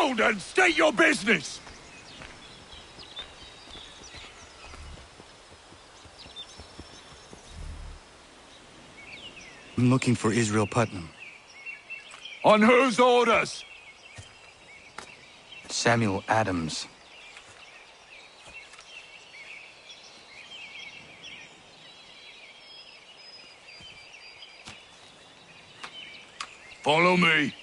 around and state your business! I'm looking for Israel Putnam. On whose orders? Samuel Adams. Follow me.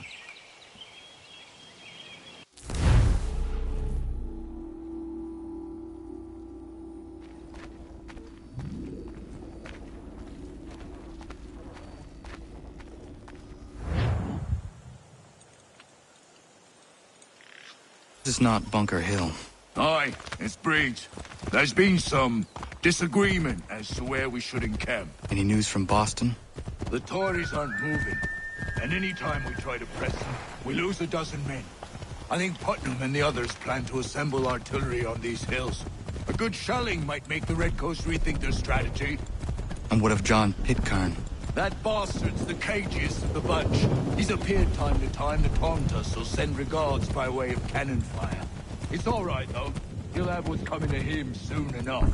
This is not Bunker Hill. Aye, it's Breach. There's been some disagreement as to where we should encamp. Any news from Boston? The Tories aren't moving, and any time we try to press them, we lose a dozen men. I think Putnam and the others plan to assemble artillery on these hills. A good shelling might make the Redcoats rethink their strategy. And what of John Pitcairn? That bastard's the cagiest of the bunch. He's appeared time to time to taunt us or send regards by way of cannon fire. It's all right, though. He'll have what's coming to him soon enough.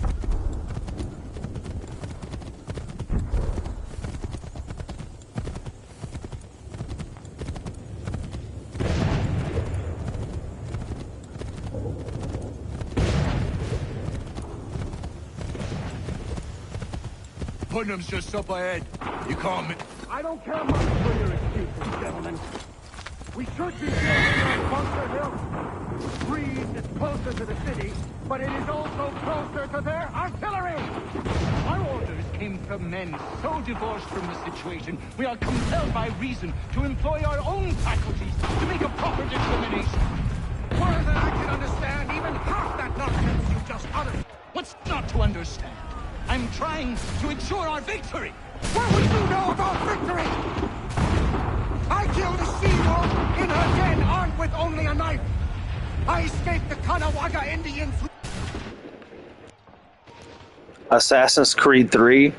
Putnam's just up ahead. You can't I don't care much for your excuses, gentlemen. We should be building on Bunker Hill. Breeze is closer to the city, but it is also closer to their artillery. Our orders came from men so divorced from the situation, we are compelled by reason to employ our own faculties to make a proper determination. More than I can understand even half that nonsense you just uttered. What's not to understand? I'm trying to ensure our victory. What would you know about victory? I killed a she-wolf in her den armed with only a knife. I escaped the Kanawha Indians. Assassin's Creed 3.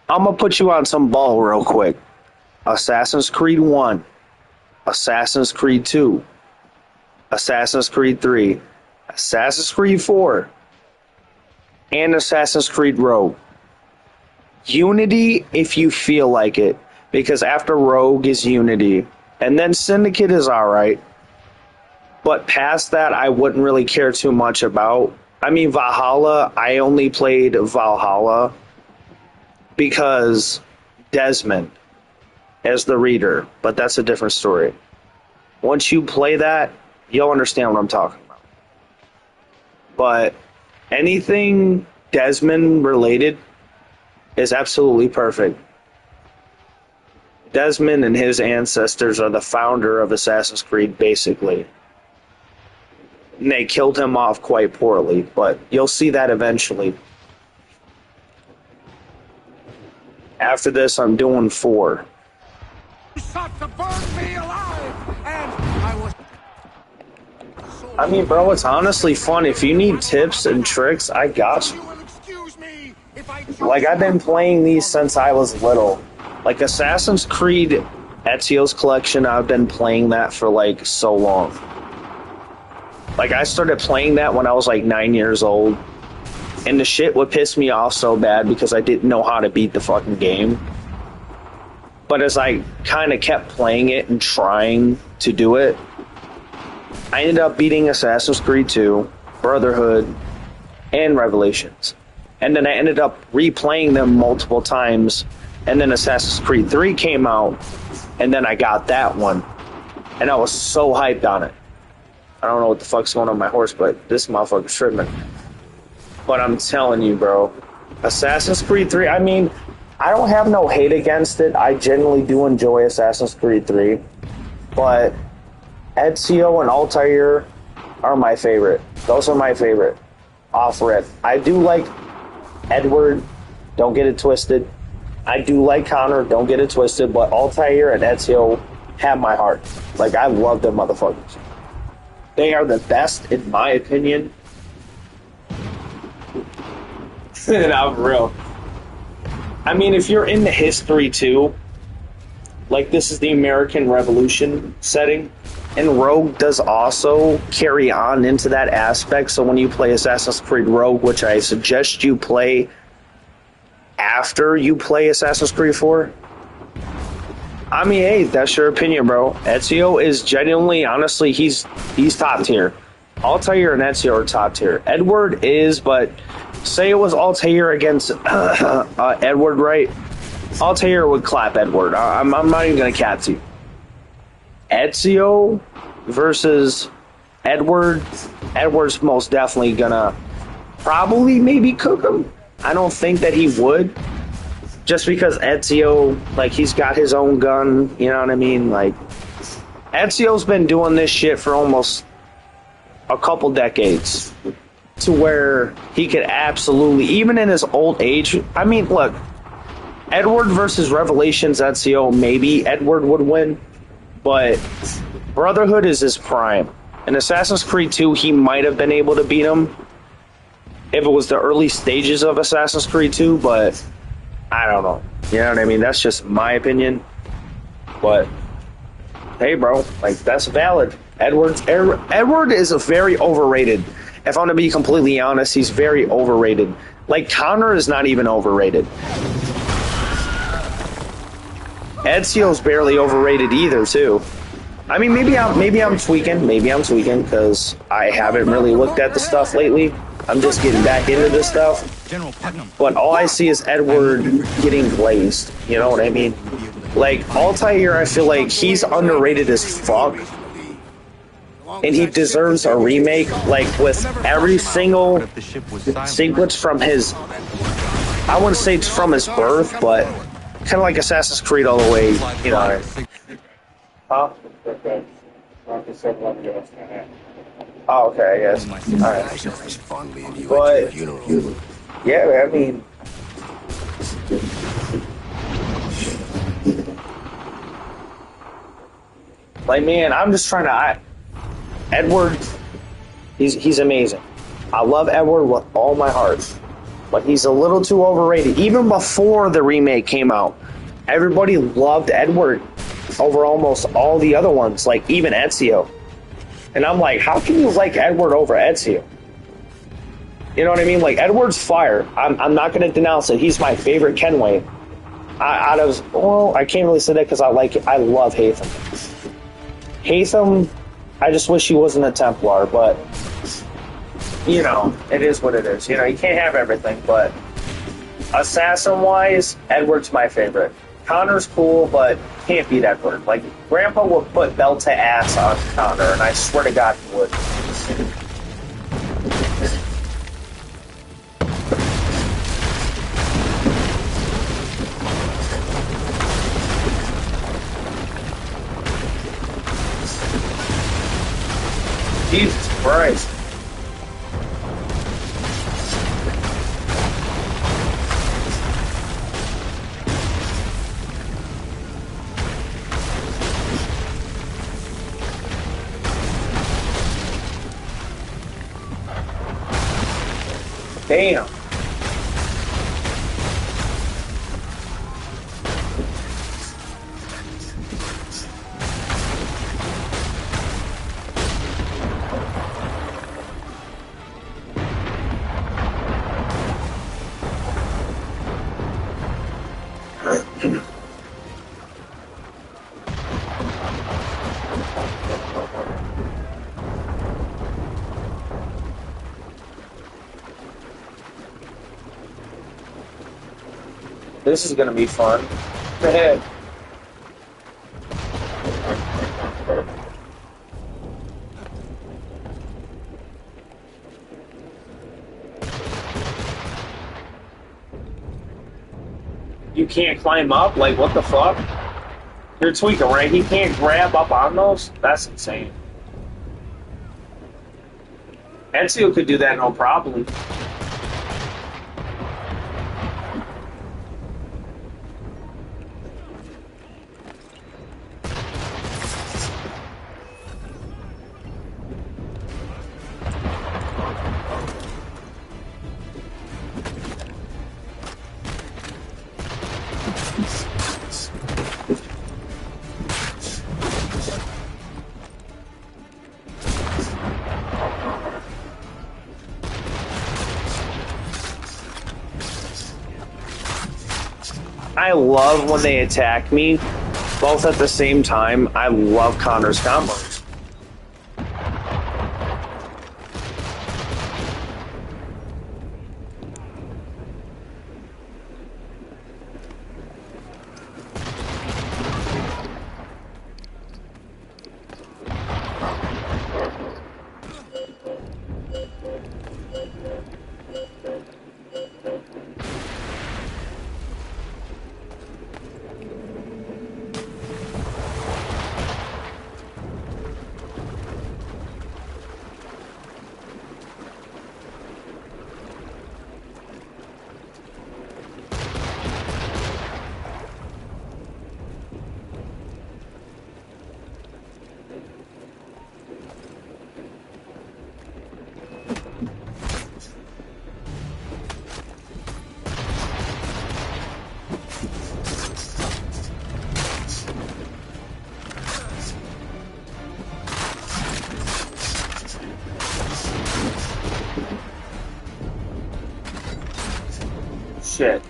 I'm gonna put you on some ball real quick. Assassin's Creed 1. Assassin's Creed 2. Assassin's Creed 3. Assassin's Creed 4. And Assassin's Creed Rogue. Unity if you feel like it, because after Rogue is Unity, and then Syndicate is alright, but past that I wouldn't really care too much about. I mean, Valhalla, I only played Valhalla because Desmond as the reader, but that's a different story. Once you play that, you'll understand what I'm talking about. But anything Desmond related is absolutely perfect. Desmond and his ancestors are the founder of Assassin's Creed, basically. And they killed him off quite poorly, but you'll see that eventually. After this, I'm doing 4. You sought to burn me alive, and I was... I mean, bro, it's honestly fun. If you need tips and tricks, I got you. Like, I've been playing these since I was little. Like, Assassin's Creed Ezio's Collection, I've been playing that for, like, so long. Like, I started playing that when I was, like, 9 years old. And the shit would piss me off so bad because I didn't know how to beat the fucking game. But as I kind of kept playing it and trying to do it, I ended up beating Assassin's Creed 2, Brotherhood, and Revelations. And then I ended up replaying them multiple times. And then Assassin's Creed 3 came out. And then I got that one. And I was so hyped on it. I don't know what the fuck's going on with my horse, but this motherfucker's tripping. But I'm telling you, bro. Assassin's Creed 3, I mean, I don't have no hate against it. I genuinely do enjoy Assassin's Creed 3. But Ezio and Altair are my favorite. Those are my favorite. Off rip. I do like Edward, don't get it twisted. I do like Connor, don't get it twisted, but Altair and Ezio have my heart. Like, I love them motherfuckers. They are the best, in my opinion. And I'm real. I mean, if you're into history too, like this is the American Revolution setting, And Rogue does also carry on into that aspect. So when you play Assassin's Creed Rogue, which I suggest you play after you play Assassin's Creed 4, I mean, hey, that's your opinion, bro. Ezio is genuinely, honestly, he's top tier. Altair and Ezio are top tier. Edward is, but say it was Altair against Edward, right? Altair would clap Edward. I'm not even going to cap you. Ezio versus Edward. Edward's most definitely gonna probably maybe cook him. I don't think that he would, just because Ezio, like, he's got his own gun. You know what I mean? Like, Ezio's been doing this shit for almost a couple decades, to where he could absolutely, even in his old age. I mean, look, Edward versus Revelations Ezio, maybe Edward would win. But Brotherhood is his prime. In Assassin's Creed 2, he might have been able to beat him if it was the early stages of Assassin's Creed 2, but I don't know. You know what I mean? That's just my opinion. But hey, bro, like, that's valid. Edward is a very overrated. If I'm to be completely honest, he's very overrated. Like, Connor is not even overrated. Ezio's barely overrated either, too. I mean, maybe I'm tweaking because I haven't really looked at the stuff lately. I'm just getting back into this stuff. General Putnam. But all I see is Edward getting glazed. You know what I mean? Like, Altair, I feel like he's underrated as fuck. And he deserves a remake, like, with every single sequence from his, I wouldn't say it's from his birth, but kind of like Assassin's Creed all the way, you know. Huh? Oh, okay, I guess. Alright. But, yeah, I mean, like, man, I'm just trying to, Edward, he's amazing. I love Edward with all my heart. But he's a little too overrated. Even before the remake came out, everybody loved Edward over almost all the other ones, like even Ezio. And I'm like, how can you like Edward over Ezio? You know what I mean? Like, Edward's fire. I'm not going to denounce it. He's my favorite Kenway. I can't really say that because I love Haytham. Haytham, I just wish he wasn't a Templar, but you know, it is what it is. You know, you can't have everything, but assassin-wise, Edward's my favorite. Connor's cool, but can't beat Edward. Like, Grandpa would put belt to ass on Connor, and I swear to God he would. Jesus Christ. Damn. This is gonna be fun. Go ahead. You can't climb up? Like, what the fuck? You're tweaking, right? He can't grab up on those? That's insane. Ezio could do that no problem. I love when they attack me, both at the same time. I love Connor's combos. Shit.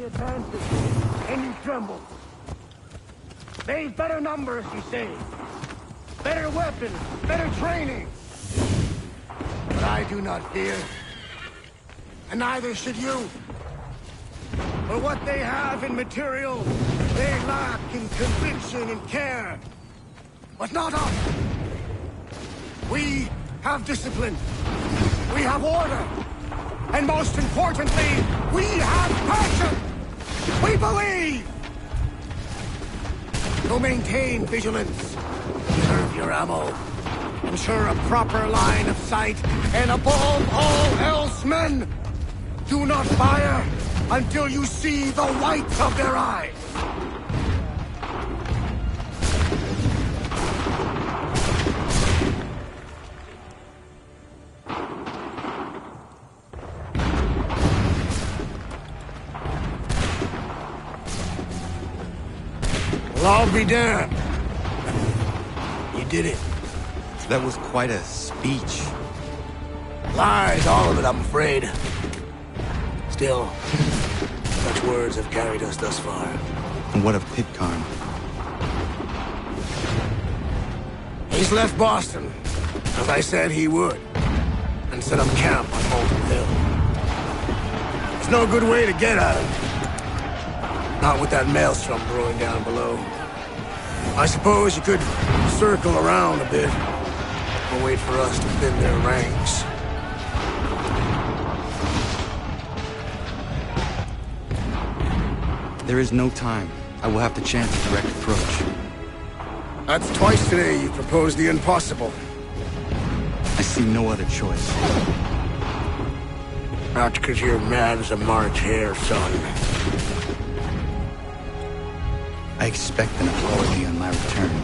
advances, and you tremble. They've better numbers, you say. Better weapons, better training. But I do not fear. And neither should you. For what they have in material They lack in conviction and care. But not us. We have discipline. We have order. And most importantly, we have passion. We believe. So maintain vigilance. Reserve your ammo. Ensure a proper line of sight. And above all else, men, do not fire until you see the whites of their eyes. Well, I'll be damned. You did it. That was quite a speech. Lies, all of it, I'm afraid. Still, such words have carried us thus far. And what of Pitcairn? He's left Boston, as I said he would, and set up camp on Molten Hill. There's no good way to get at him. Not with that maelstrom brewing down below. I suppose you could circle around a bit, or wait for us to thin their ranks. There is no time. I will have to chance a direct approach. That's twice today you proposed the impossible. I see no other choice. Not because you're mad as a March hare, son. I expect an apology on my return.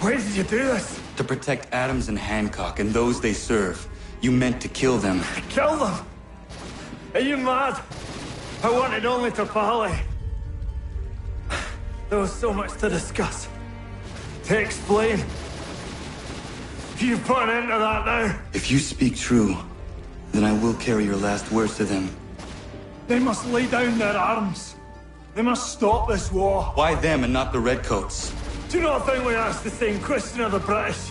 Why did you do this? To protect Adams and Hancock and those they serve. You meant to kill them. Kill them? Are you mad? I wanted only to parley. There was so much to discuss. To explain. You put an end to that now. If you speak true, then I will carry your last words to them. They must lay down their arms. They must stop this war. Why them and not the Redcoats? Do you not think we asked the same question of the British?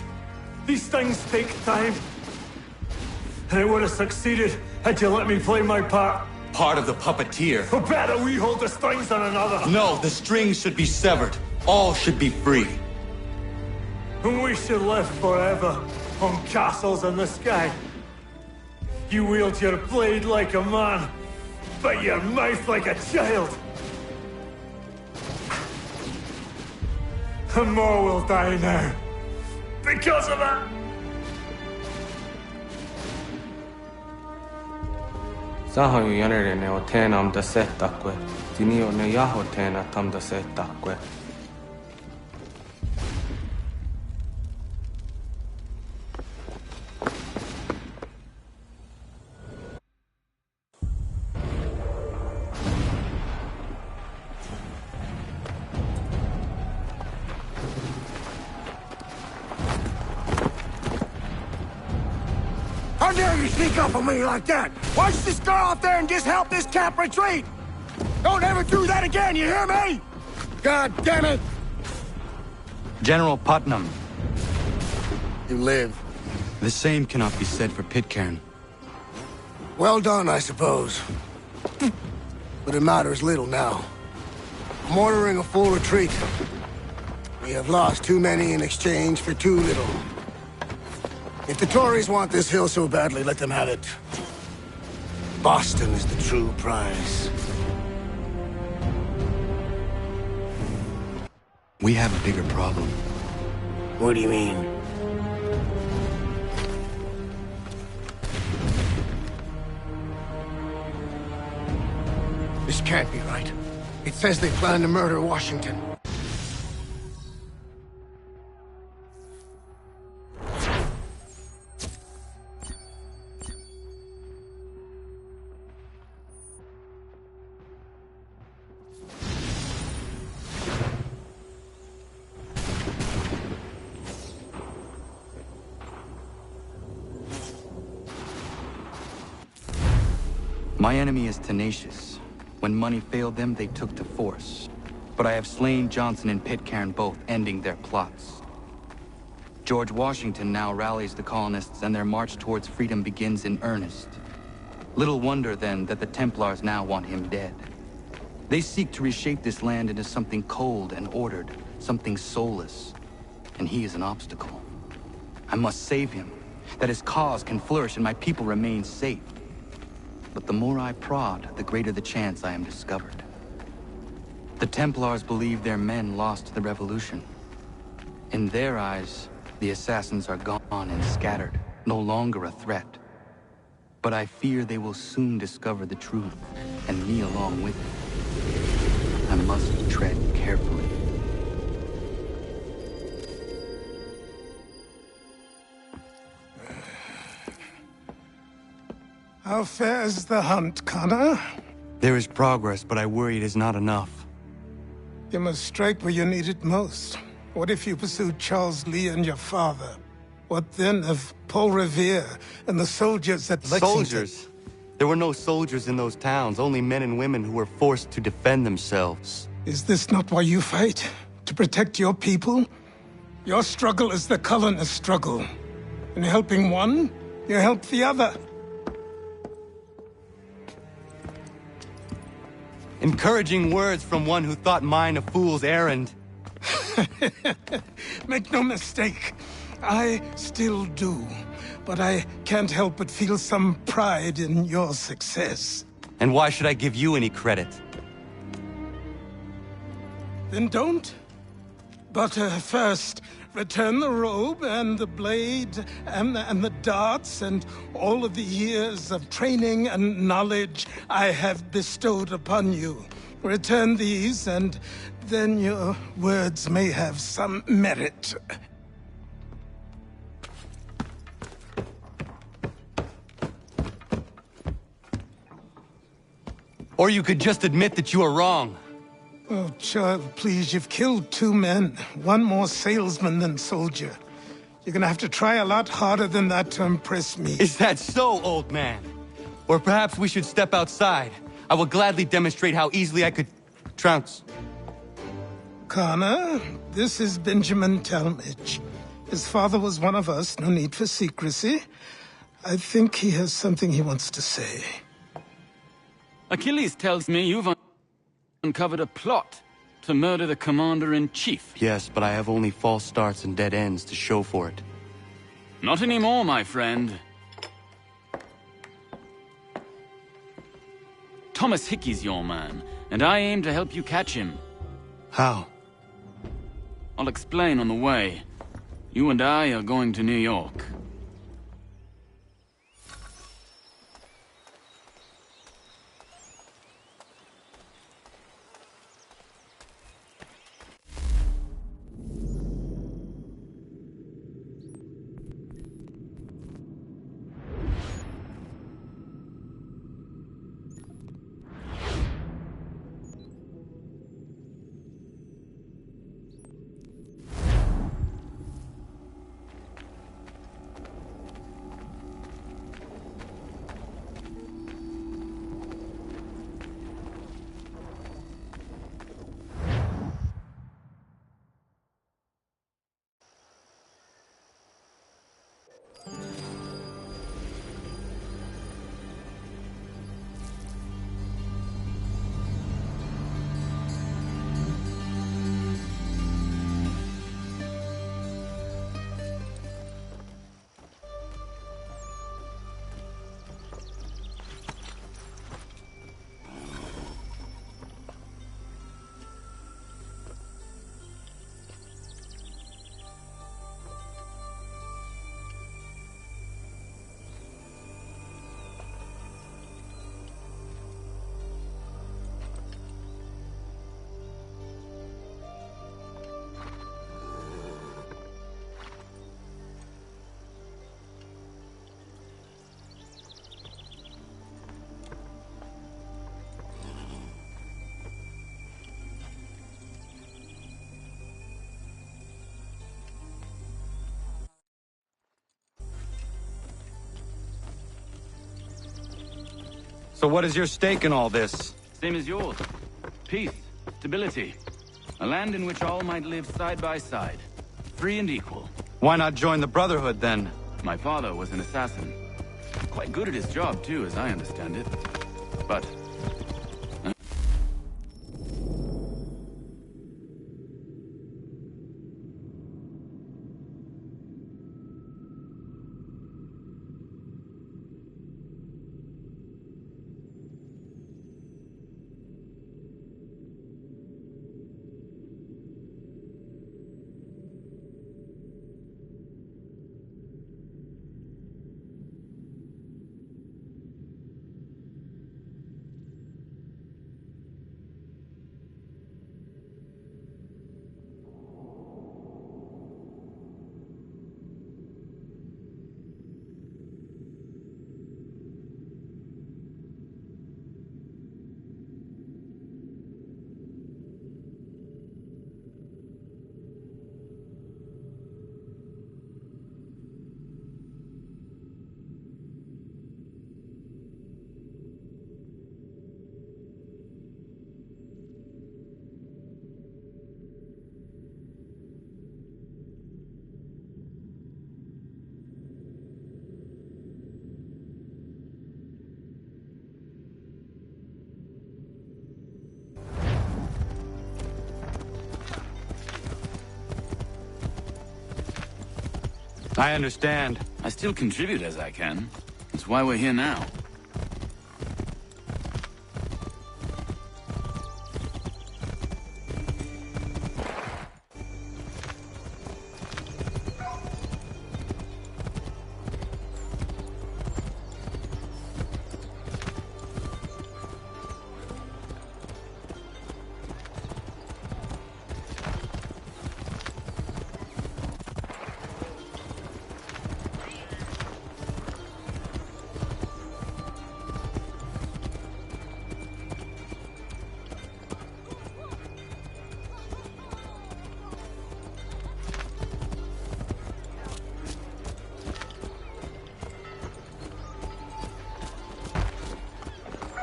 These things take time. And it would have succeeded had you let me play my part. Part of the puppeteer. Or better, we hold the strings on another. No, the strings should be severed. All should be free. And we should live forever on castles in the sky. You wield your blade like a man, but your mouth like a child. And more will die now. Because of that. Sahoin jänerene o teenam da settakwe. Tinio ne jaho teena tam da settakwe. How dare you sneak up on me like that? Why don't you just go out there and just help this camp retreat? Don't ever do that again, you hear me? God damn it! General Putnam. You live. The same cannot be said for Pitcairn. Well done, I suppose. But it matters little now. I'm ordering a full retreat. We have lost too many in exchange for too little. If the Tories want this hill so badly, let them have it. Boston is the true prize. We have a bigger problem. What do you mean? This can't be right. It says they plan to murder Washington. My enemy is tenacious. When money failed them, they took to force. But I have slain Johnson and Pitcairn both, ending their plots. George Washington now rallies the colonists and their march towards freedom begins in earnest. Little wonder, then, that the Templars now want him dead. They seek to reshape this land into something cold and ordered, something soulless. And he is an obstacle. I must save him, that his cause can flourish and my people remain safe. But the more I prod, the greater the chance I am discovered. The Templars believe their men lost the revolution. In their eyes, the assassins are gone and scattered, no longer a threat. But I fear they will soon discover the truth, and me along with it. I must tread carefully. How fares the hunt, Connor? There is progress, but I worry it is not enough. You must strike where you need it most. What if you pursued Charles Lee and your father? What then of Paul Revere and the soldiers at Lexington? Soldiers? There were no soldiers in those towns, only men and women who were forced to defend themselves. Is this not why you fight? To protect your people? Your struggle is the colonist struggle. In helping one, you help the other. Encouraging words from one who thought mine a fool's errand. Make no mistake, I still do. But I can't help but feel some pride in your success. And why should I give you any credit? Then don't. But first, return the robe and the blade and the darts and all of the years of training and knowledge I have bestowed upon you. Return these, and then your words may have some merit. Or you could just admit that you are wrong. Oh, child, please, you've killed 2 men. One more salesman than soldier. You're gonna have to try a lot harder than that to impress me. Is that so, old man? Or perhaps we should step outside. I will gladly demonstrate how easily I could trounce. Connor, this is Benjamin Talmadge. His father was one of us, no need for secrecy. I think he has something he wants to say. Achilles tells me you've uncovered a plot to murder the commander-in-chief. Yes, but I have only false starts and dead ends to show for it. Not anymore, my friend. Thomas Hickey's your man, and I aim to help you catch him. How? I'll explain on the way. You and I are going to New York. So what is your stake in all this? Same as yours. Peace, stability. A land in which all might live side by side. Free and equal. Why not join the Brotherhood, then? My father was an assassin. Quite good at his job, too, as I understand it. But I understand. I still contribute as I can. That's why we're here now.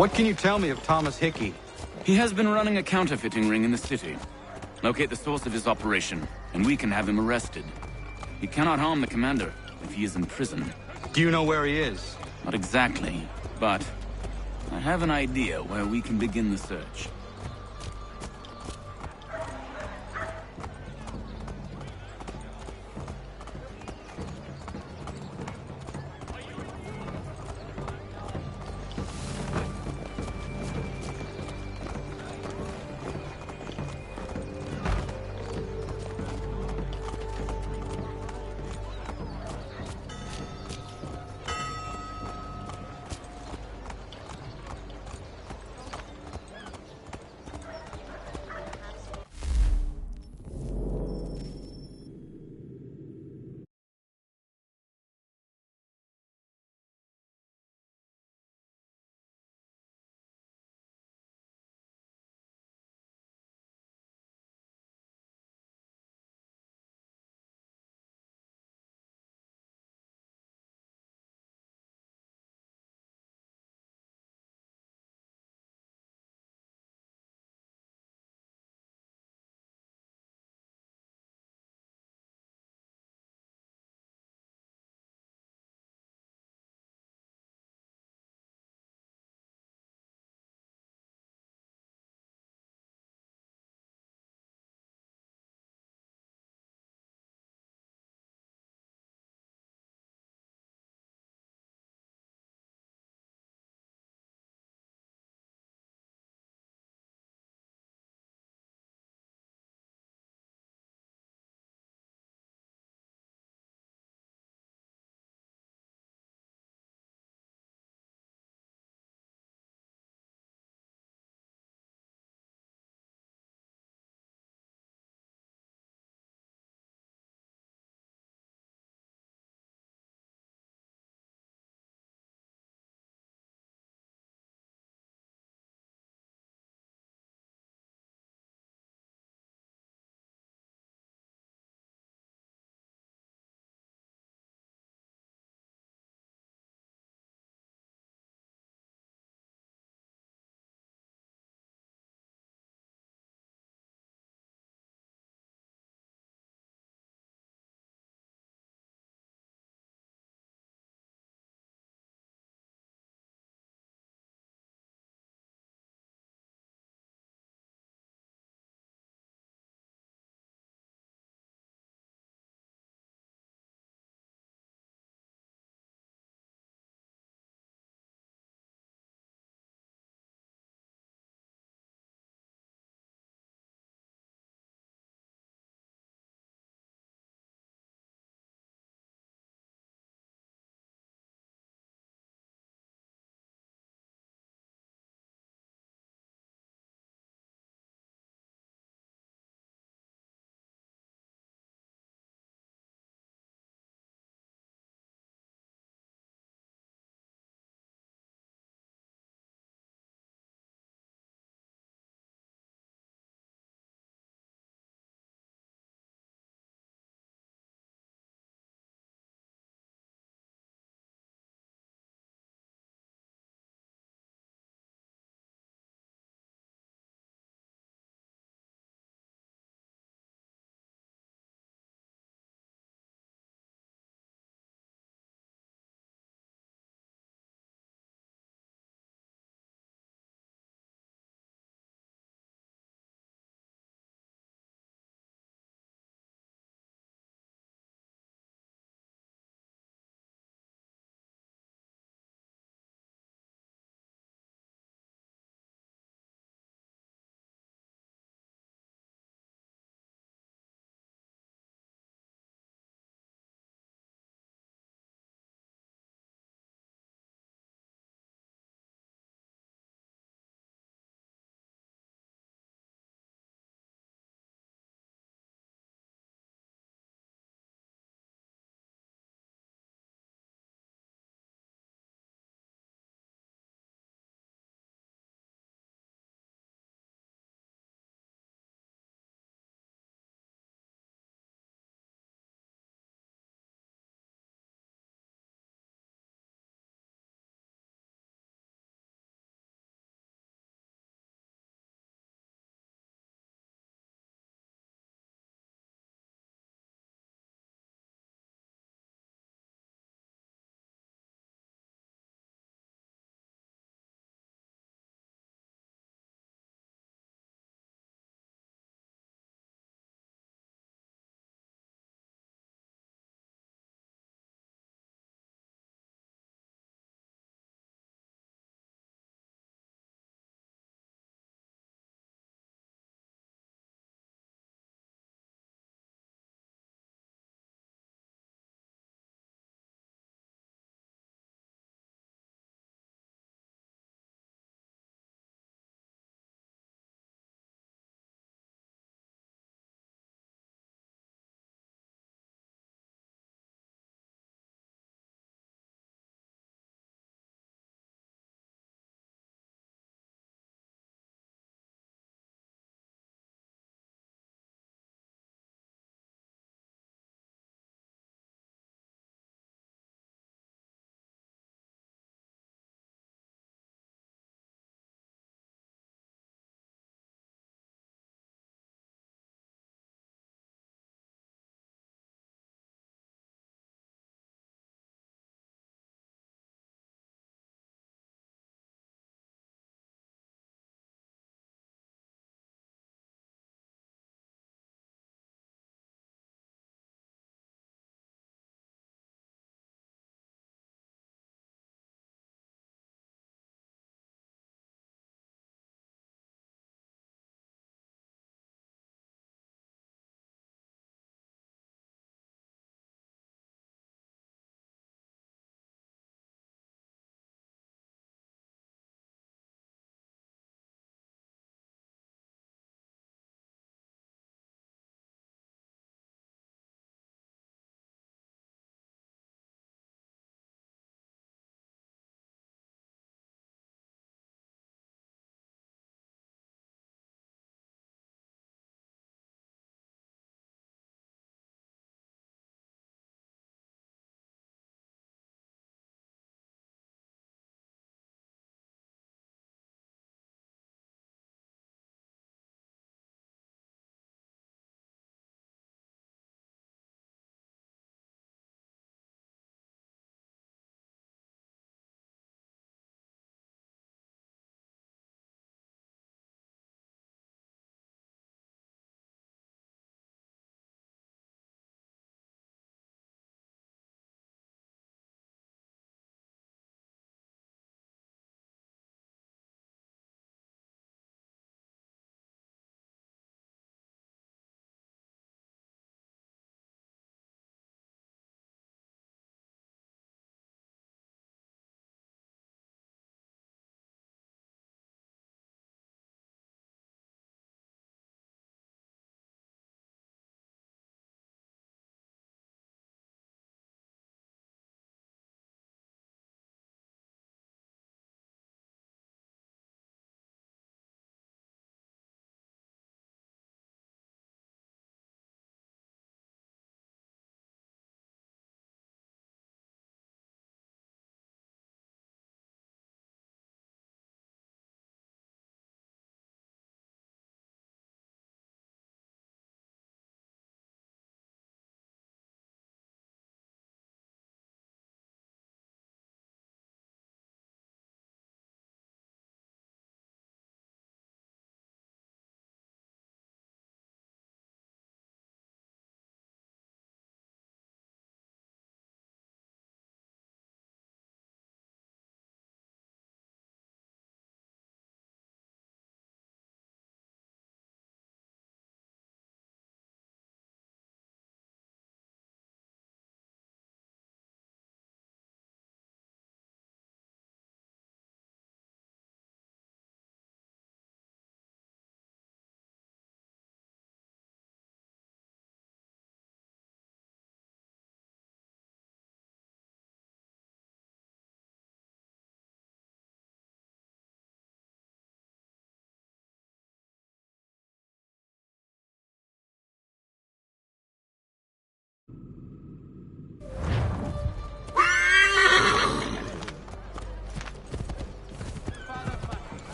What can you tell me of Thomas Hickey? He has been running a counterfeiting ring in the city. Locate the source of his operation, and we can have him arrested. He cannot harm the commander if he is in prison. Do you know where he is? Not exactly, but I have an idea where we can begin the search.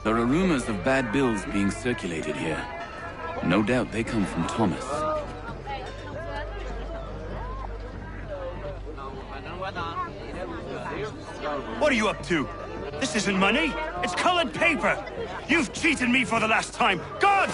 There are rumors of bad bills being circulated here. No doubt they come from Thomas. What are you up to? This isn't money. It's colored paper. You've cheated me for the last time. God!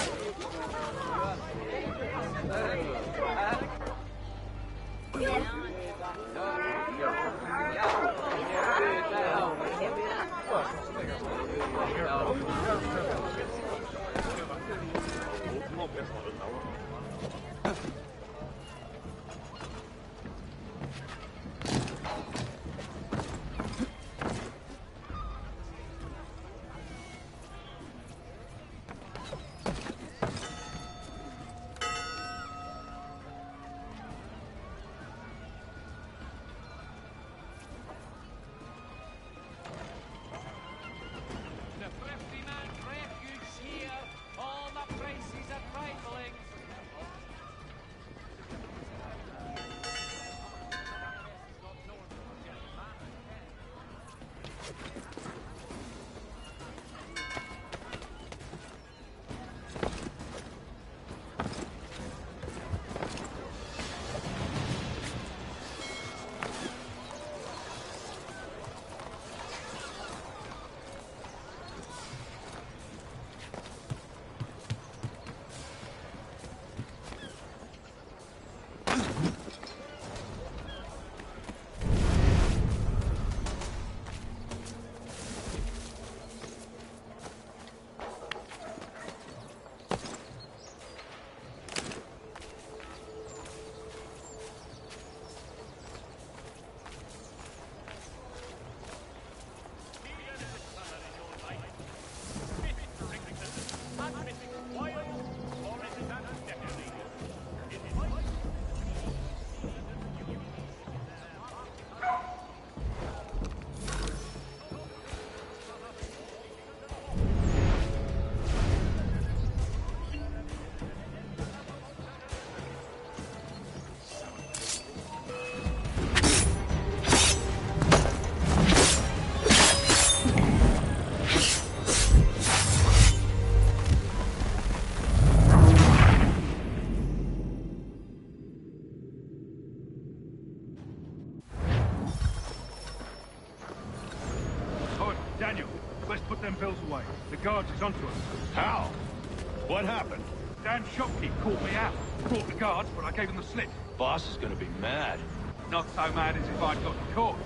them bills away. The guards is onto us. How? What happened? Dan Shopkeep caught me out. Brought the guards, but I gave him the slip. Boss is gonna be mad. Not so mad as if I'd got caught.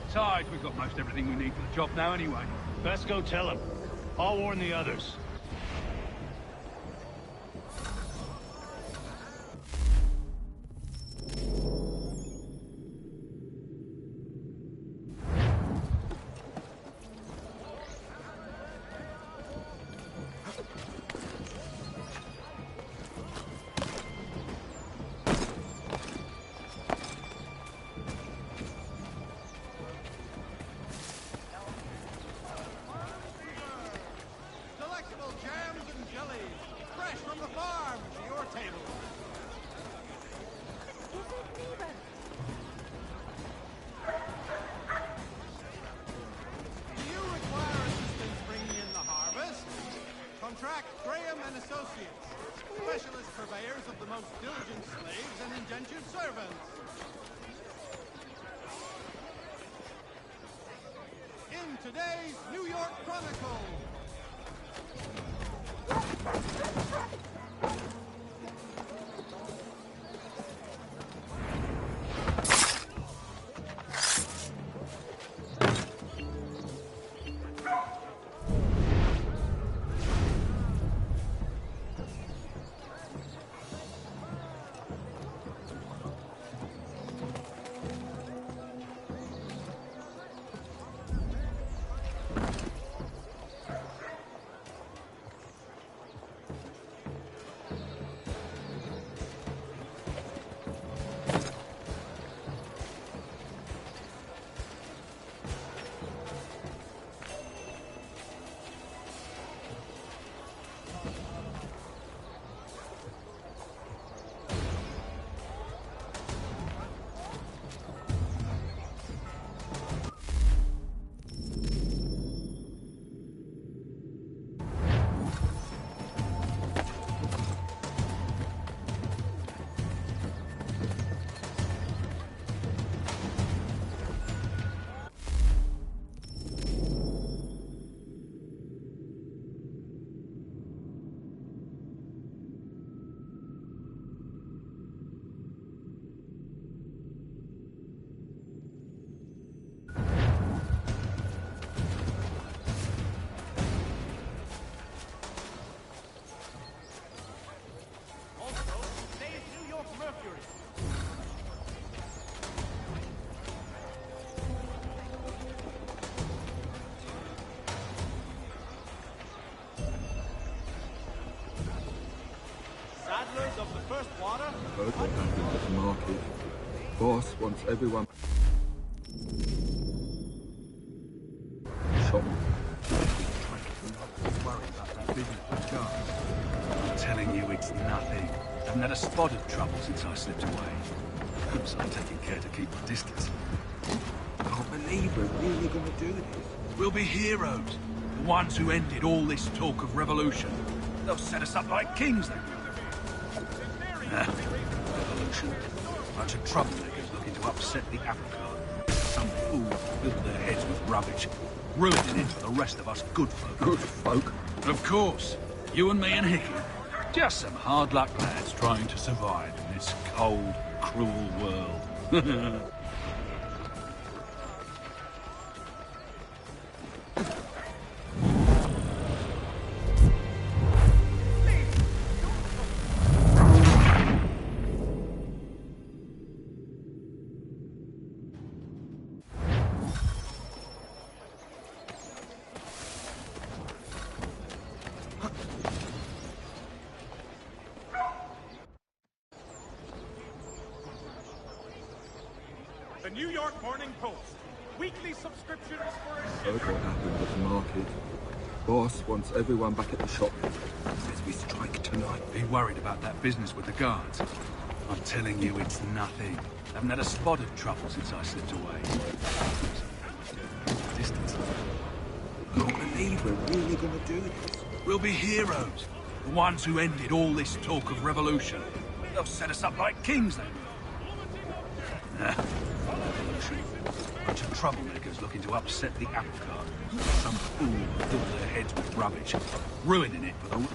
Besides, we've got most everything we need for the job now anyway. Best go tell him. I'll warn the others. Specialist purveyors of the most diligent slaves and indentured servants. In today's New York Chronicle. Heard what happened at the market. Boss wants everyone... Shot me. Worried about that business with guards. I'm telling you, it's nothing. Haven't had a spot of trouble since I slipped away. So I'm taking care to keep my distance. I can't believe we're really gonna do this. We'll be heroes. The ones who ended all this talk of revolution. They'll set us up like kings, then. Revolution. Bunch of troublemakers looking to upset the apple cart. Some fool filled their heads with rubbish, ruining it for the rest of us good folk. Good folk? Of course. You and me and Hickey. Just some hard luck lads trying to survive in this cold, cruel world. The New York Morning Post. Weekly subscriptions for a Heard what happened at the market. Boss wants everyone back at the shop. Says we strike tonight. Be worried about that business with the guards. I'm telling you, it's nothing. Haven't had a spot of trouble since I slipped away. Distance. I can't believe we're really gonna do this. We'll be heroes. The ones who ended all this talk of revolution. They'll set us up like kings, then. Revolution. Bunch of troublemakers looking to upset the apple cart. Some fool filled their heads with rubbish, ruining it for the...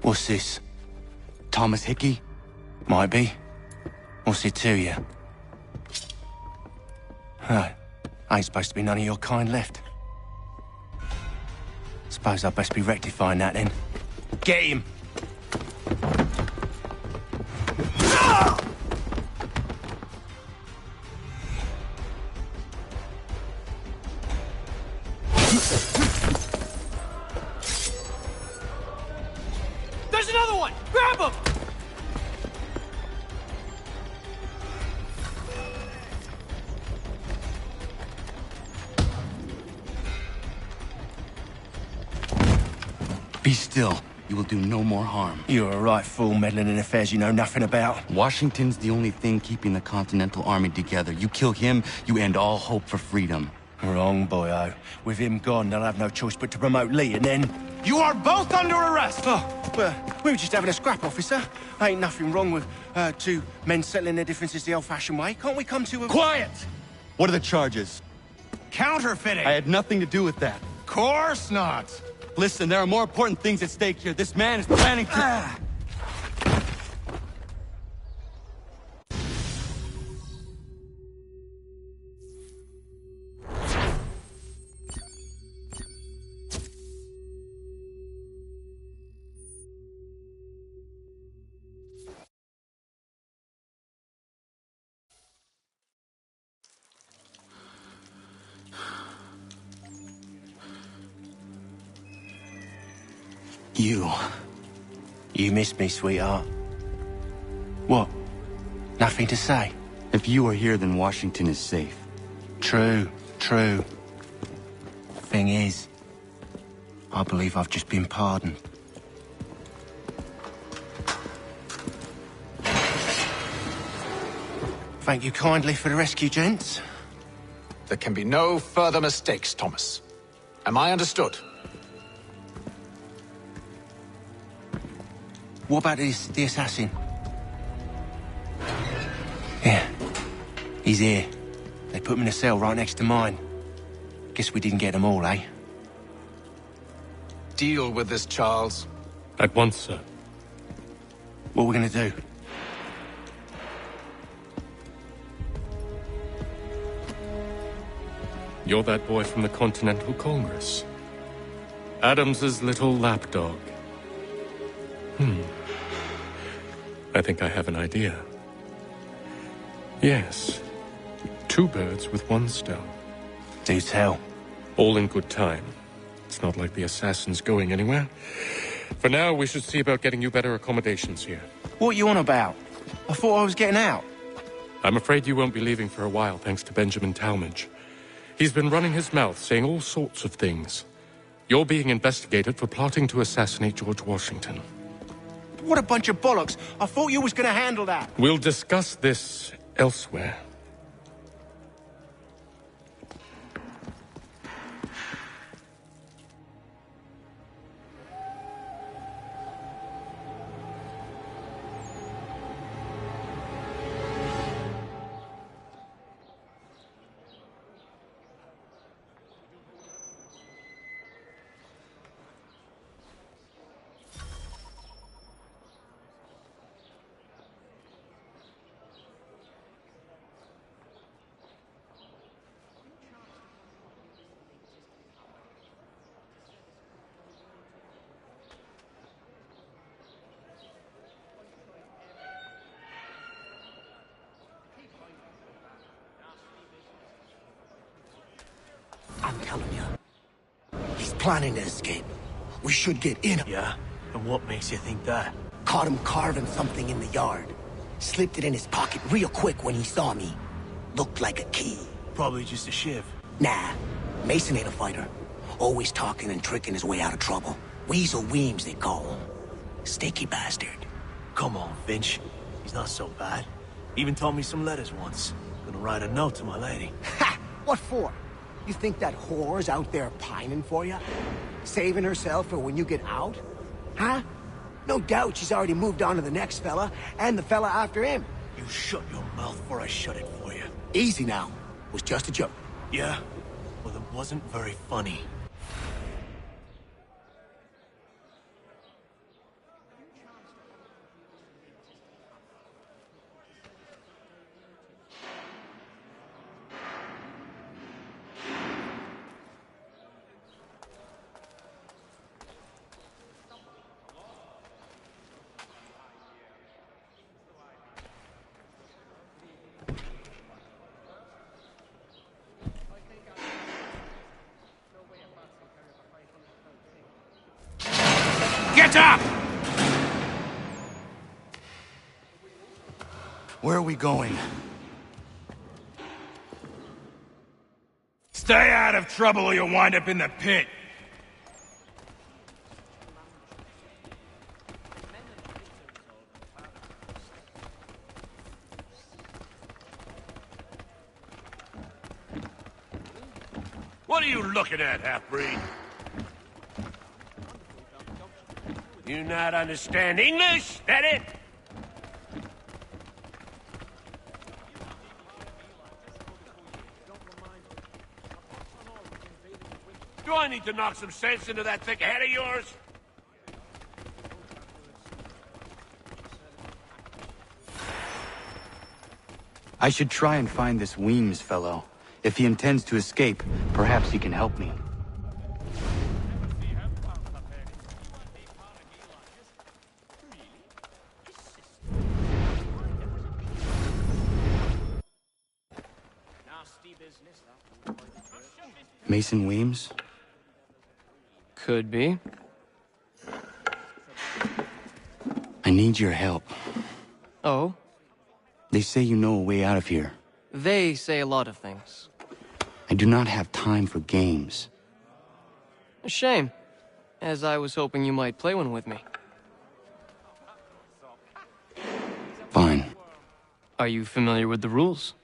What's this? Thomas Hickey? Might be. What's it to you? Ain't supposed to be none of your kind left. Suppose I'd best be rectifying that then. Get him! There's another one! Grab him! Be still. You will do no more harm. You're a right fool meddling in affairs you know nothing about. Washington's the only thing keeping the Continental Army together. You kill him, you end all hope for freedom. Wrong, boyo. With him gone, they'll have no choice but to promote Lee, and then... You are both under arrest! Oh, well, We were just having a scrap, officer. Ain't nothing wrong with two men settling their differences the old-fashioned way. Can't we come to a... Quiet! What are the charges? Counterfeiting! I had nothing to do with that. Course not! Listen, there are more important things at stake here. This man is planning to... You missed me, sweetheart. What? Nothing to say? If you are here, then Washington is safe. True. Thing is, I believe I've just been pardoned. Thank you kindly for the rescue, gents. There can be no further mistakes, Thomas. Am I understood? What about the assassin? Yeah, he's here. They put him in a cell right next to mine. Guess we didn't get them all, eh? Deal with this, Charles. At once, sir. What are we gonna do? You're that boy from the Continental Congress. Adams's little lapdog. I think I have an idea. Yes. Two birds with one stone. Do tell. All in good time. It's not like the assassin's going anywhere. For now, we should see about getting you better accommodations here. What you on about? I thought I was getting out. I'm afraid you won't be leaving for a while, thanks to Benjamin Talmadge. He's been running his mouth, saying all sorts of things. You're being investigated for plotting to assassinate George Washington. What a bunch of bollocks. I thought you was gonna handle that. We'll discuss this elsewhere. I'm telling you, he's planning to escape. We should get in. Yeah? And what makes you think that? Caught him carving something in the yard. Slipped it in his pocket real quick when he saw me. Looked like a key. Probably just a shiv. Nah, Mason ain't a fighter. Always talking and tricking his way out of trouble. Weasel Weems, they call him. Sticky bastard. Come on, Finch. He's not so bad. Even taught me some letters once. Gonna write a note to my lady. Ha! What for? You think that whore's out there pining for you? Saving herself for when you get out? Huh? No doubt she's already moved on to the next fella, and the fella after him. You shut your mouth before I shut it for you. Easy now. It was just a joke. Yeah? Well, it wasn't very funny. Get up! Where are we going? Stay out of trouble or you'll wind up in the pit. What are you looking at, half-breed? You not understand English? That it? Do I need to knock some sense into that thick head of yours? I should try and find this Weems fellow. If he intends to escape, perhaps he can help me. Mason Weems? Could be. I need your help. Oh? They say you know a way out of here. They say a lot of things. I do not have time for games. A shame, as I was hoping you might play one with me. Fine. Are you familiar with the rules?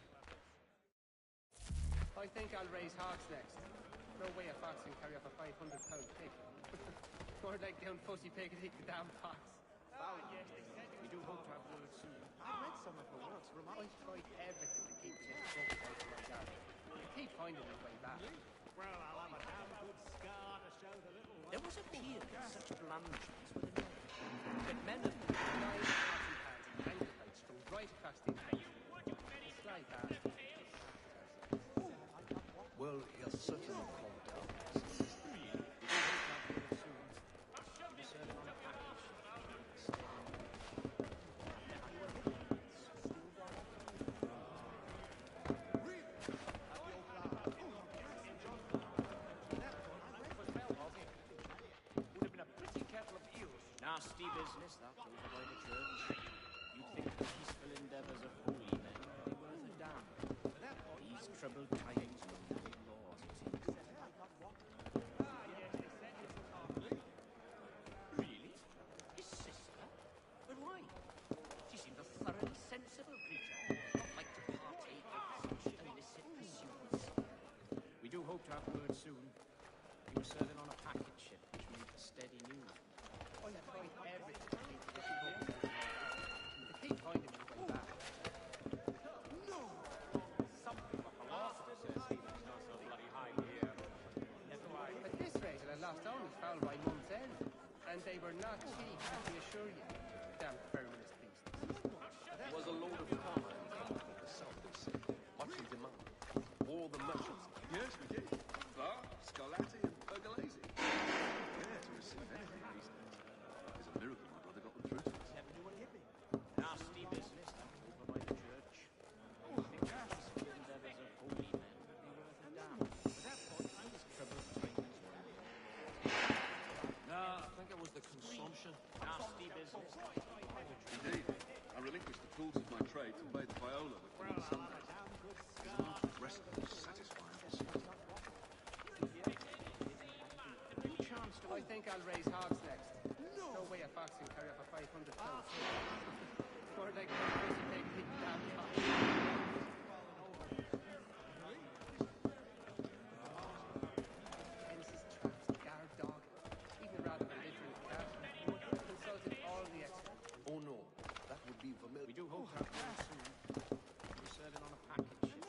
I think I'll raise hogs next. No way a fox can carry up a 500-pound pig. More like down pussy pig and eat the damn fox. Yes, they said we do hope to have word soon. I read some of her works. I tried everything to keep this book out of my garden. I keep finding my way back. Well, I'll have a damn good scar to show the little one. There was a period such blunders were the but men of knives, pots and pans and ankle heights from right across the estate. It's like that. Well, he'll certainly calm down. Nasty business, that over by the church. You'd think the peaceful endeavors of holy men would be worth a damn. These troubled times will not be laws, it seems. Really? His sister? But why? She seemed a thoroughly sensible creature, not like to partake of such illicit pursuits. We do hope to have word soon. He was serving on a packet ship, which means for steady news. I tried everything to keep this book out of my garden. I keep finding my way back. No! Something of a master says Stephen's not so bloody high here. Never mind. At this rate, I lost only foul by month's end. And they were not cheap, let me assure you. Damn feminist beasts. There was a load of cargo from the south of sea, much in demand. All the merchants. Yes, we did. Bar, Scarlatti, and Pergolesi. Yeah, to receive anything these days. It's a miracle my brother got them through to us. Nasty business, that over by the church. I think the peaceful endeavors of holy men would be worth a damn. But that point, these troubled times were. No, I think it was the consumption. Nasty business. Indeed. I relinquished the tools of my trade to play the viola with them on Sundays. There's a lot of restful, satisfying pursuit. I think I'll raise hogs next. No way a fox can carry up a 500-pound pig. More like a pussy pig and eat the damn fox. Fences, traps, guard dog, even rather than belligerent cat. Consulted all the experts. Oh no, that would be familiar. We do hope to have word soon. We're serving on a packet ship.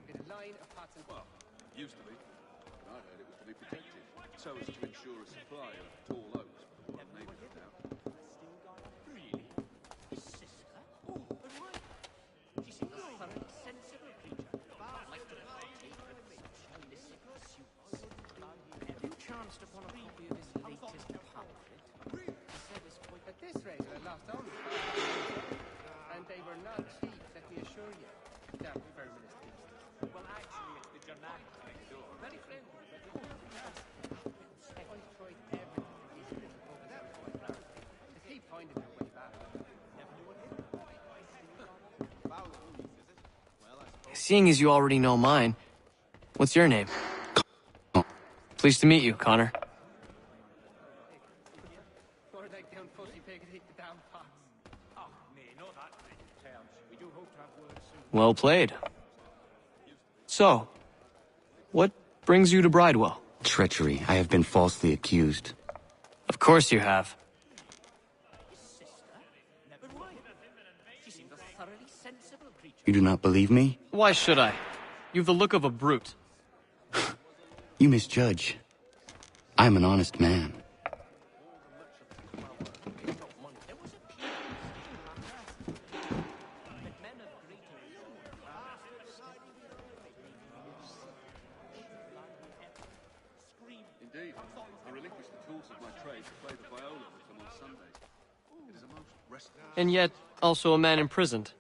Get a line of pots and Well, used to be. But I heard it was to be protected, so as to ensure a supply of tall oaks for the one neighbours lived out. Really? His sister? Oh, but why? She seemed a thoroughly sensible creature, not like to partake of such illicit pursuits. Have you chanced upon a copy of his latest pamphlet? He said it's quite... At this rate, I lost only and they were not cheap, let me assure you. Damn feminist beasts. Well, actually, it's the Germanic next door. Very friendly, but I tried everything to keep this book out of my garden. To keep finding my way back. Seeing as you already know mine, what's your name? Pleased to meet you, Connor. More like down pussy pig and eat the damn fox. Oh, nay, not that terms. We do hope to have word soon. Well played. So, What brings you to Bridewell? Treachery. I have been falsely accused. Of course you have. You do not believe me? Why should I? You've the look of a brute. You misjudge. I'm an honest man. Indeed, I relinquished the tools of my trade to play the viola with them on Sundays. It is a most restful... And yet, also a man imprisoned.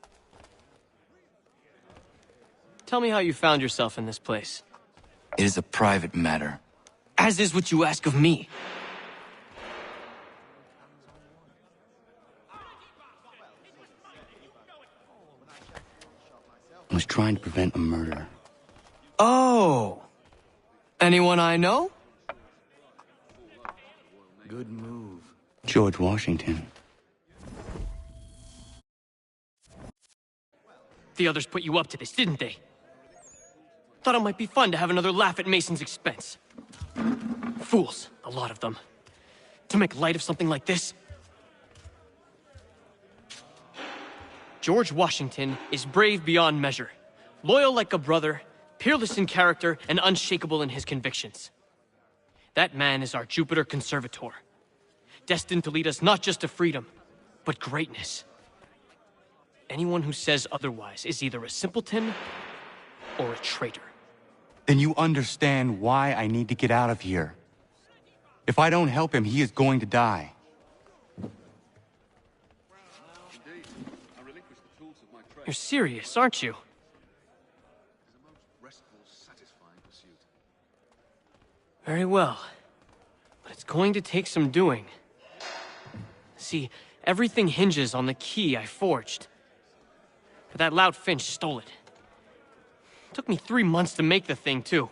Tell me how you found yourself in this place. It is a private matter. As is what you ask of me. I was trying to prevent a murder. Oh! Anyone I know? Good move. George Washington. The others put you up to this, didn't they? Thought it might be fun to have another laugh at Mason's expense. Fools, a lot of them. To make light of something like this. George Washington is brave beyond measure, loyal like a brother, peerless in character, and unshakable in his convictions. That man is our Jupiter Conservator, destined to lead us not just to freedom, but greatness. Anyone who says otherwise is either a simpleton or a traitor. Then you understand why I need to get out of here. If I don't help him, he is going to die. You're serious, aren't you? Very well. But it's going to take some doing. See, everything hinges on the key I forged. But that loud Finch stole it. Took me 3 months to make the thing, too.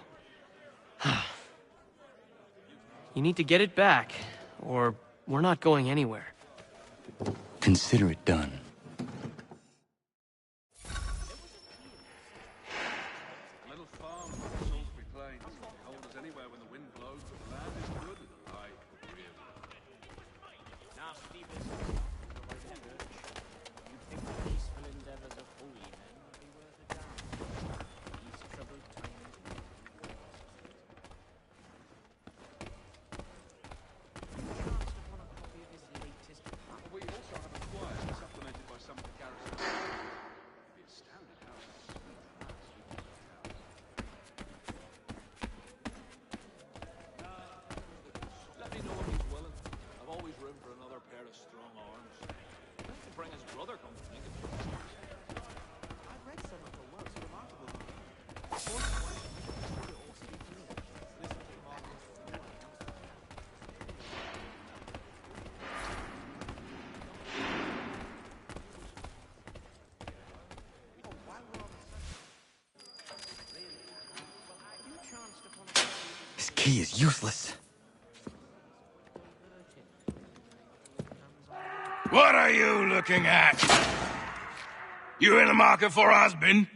You need to get it back, or we're not going anywhere. Consider it done. This key is useless. What are you looking at? You in the market for a husband?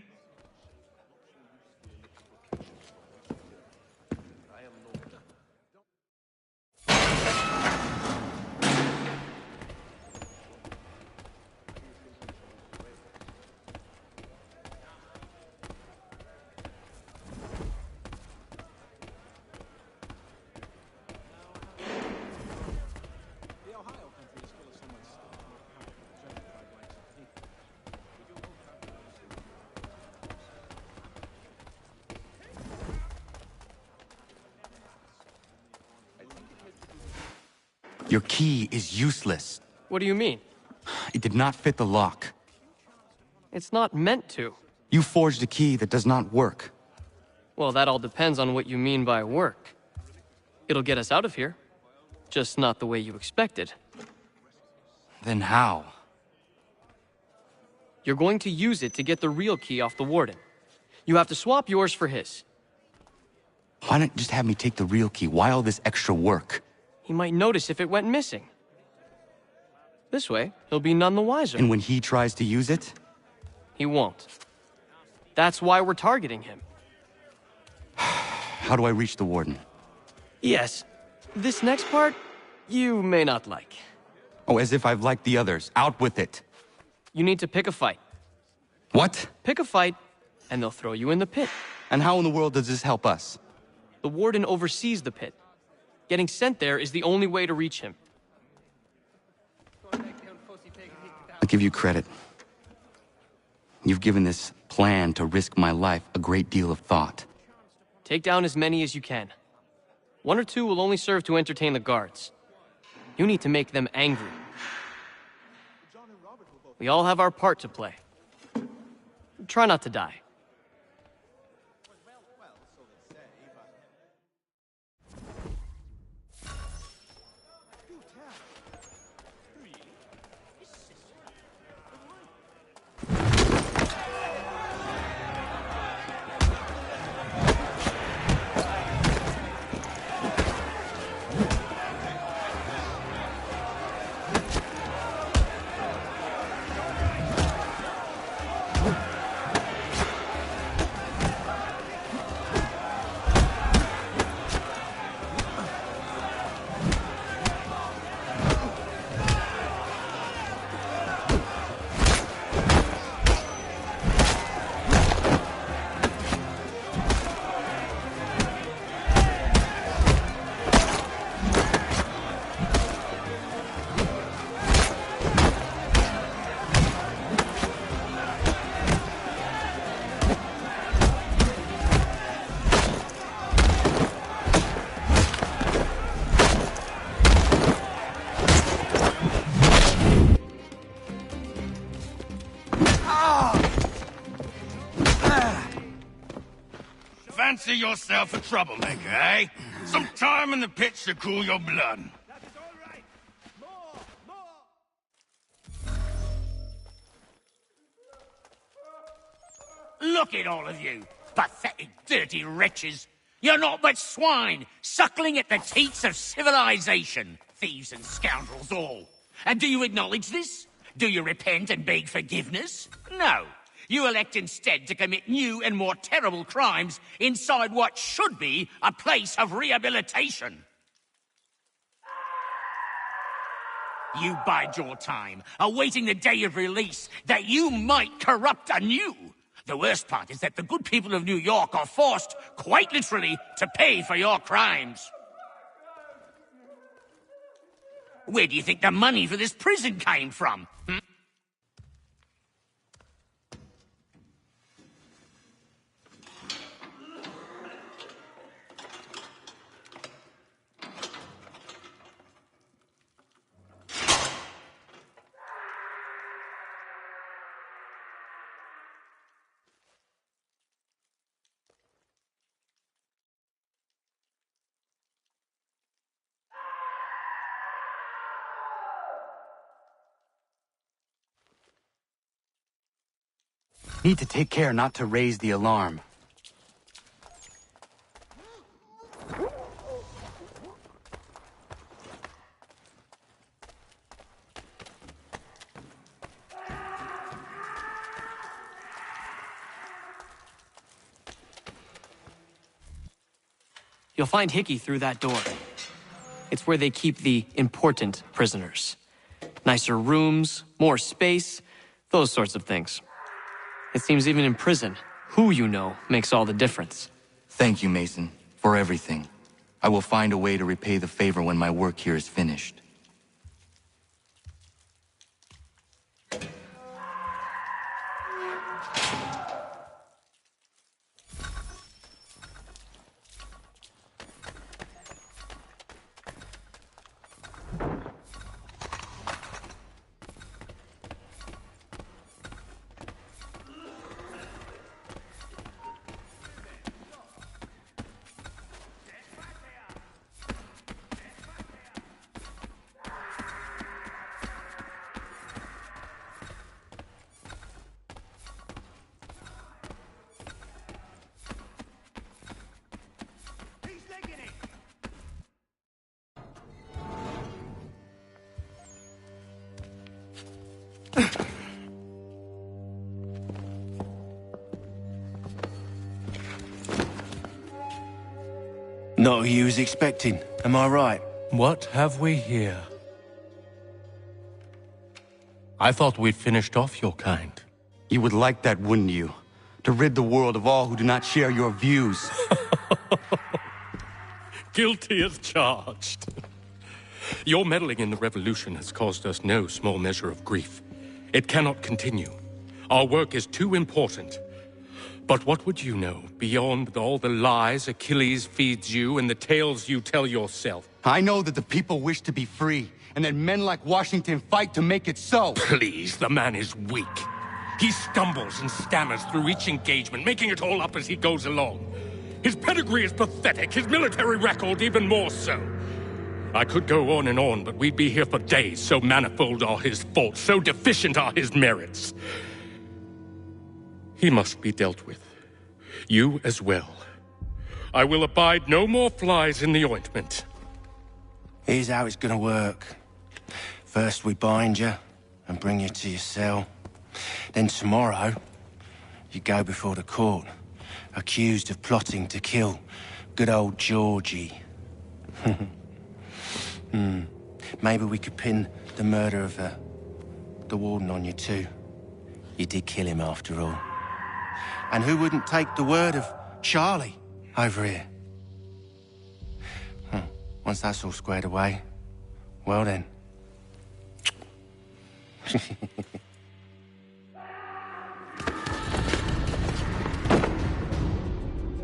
Your key is useless. What do you mean? It did not fit the lock. It's not meant to. You forged a key that does not work. Well, that all depends on what you mean by work. It'll get us out of here. Just not the way you expected. Then how? You're going to use it to get the real key off the warden. You have to swap yours for his. Why not just have me take the real key? Why all this extra work? He might notice if it went missing. This way, he'll be none the wiser. And when he tries to use it? He won't. That's why we're targeting him. How do I reach the warden? Yes. This next part, you may not like. Oh, as if I've liked the others. Out with it. You need to pick a fight. What? Pick a fight, and they'll throw you in the pit. And how in the world does this help us? The warden oversees the pit. Getting sent there is the only way to reach him. I'll give you credit. You've given this plan to risk my life a great deal of thought. Take down as many as you can. 1 or 2 will only serve to entertain the guards. You need to make them angry. We all have our part to play. Try not to die. Fancy yourself a troublemaker, eh? Some time in the pits to cool your blood. Look at all of you, pathetic, dirty wretches. You're not but swine, suckling at the teats of civilization. Thieves and scoundrels all. And do you acknowledge this? Do you repent and beg forgiveness? No. You elect instead to commit new and more terrible crimes inside what should be a place of rehabilitation. You bide your time, awaiting the day of release, that you might corrupt anew. The worst part is that the good people of New York are forced, quite literally, to pay for your crimes. Where do you think the money for this prison came from? Need to take care not to raise the alarm. You'll find Hickey through that door. It's where they keep the important prisoners. Nicer rooms, more space, those sorts of things. It seems even in prison, who you know makes all the difference. Thank you, Mason, for everything. I will find a way to repay the favor when my work here is finished. Not who you was expecting, am I right? What have we here? I thought we'd finished off your kind. You would like that, wouldn't you? To rid the world of all who do not share your views. Guilty as charged. Your meddling in the revolution has caused us no small measure of grief. It cannot continue. Our work is too important. But what would you know beyond all the lies Achilles feeds you and the tales you tell yourself? I know that the people wish to be free, and that men like Washington fight to make it so. Please, the man is weak. He stumbles and stammers through each engagement, making it all up as he goes along. His pedigree is pathetic, his military record even more so. I could go on and on, but we'd be here for days, so manifold are his faults, so deficient are his merits. He must be dealt with. You as well. I will abide no more flies in the ointment. Here's how it's gonna work. First we bind you and bring you to your cell. Then tomorrow, you go before the court, accused of plotting to kill good old Georgie. Maybe we could pin the murder of the warden on you too. You did kill him after all. And who wouldn't take the word of Charlie over here? Once that's all squared away, well then.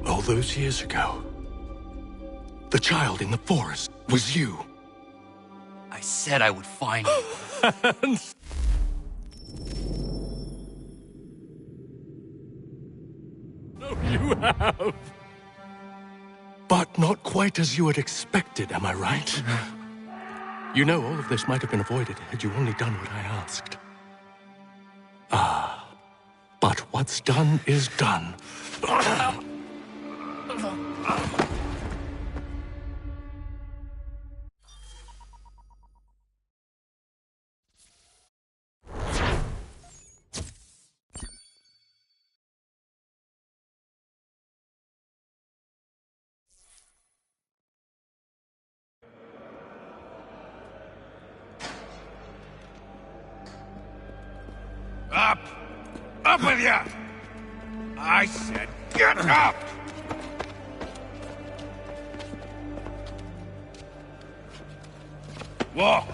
All those years ago, the child in the forest was you. I said I would find you. Hans! No, you have. But not quite as you had expected, am I right? You know, all of this might have been avoided had you only done what I asked. Ah, but what's done is done. Up! Up with you! I said get up! Walk!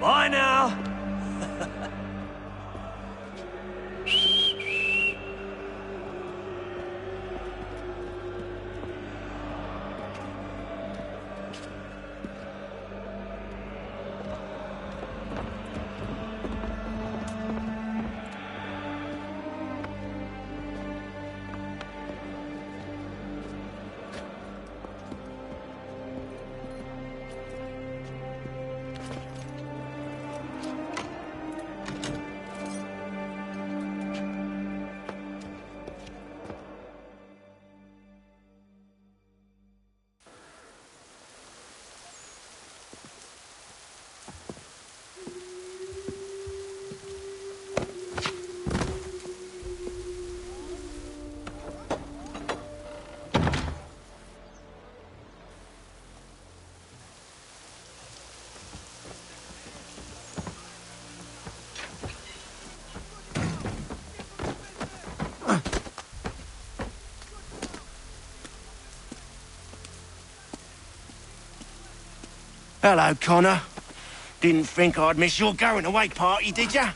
Bye now! Hello, Connor. Didn't think I'd miss your going away party, did ya?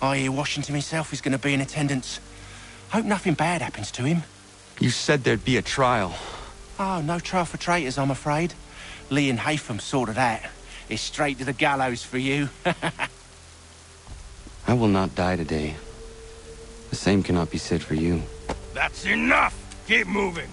I hear Washington himself is going to be in attendance. Hope nothing bad happens to him. You said there'd be a trial. Oh, no trial for traitors, I'm afraid. Lee and Haytham sorted that. It's straight to the gallows for you. I will not die today. The same cannot be said for you. That's enough! Keep moving!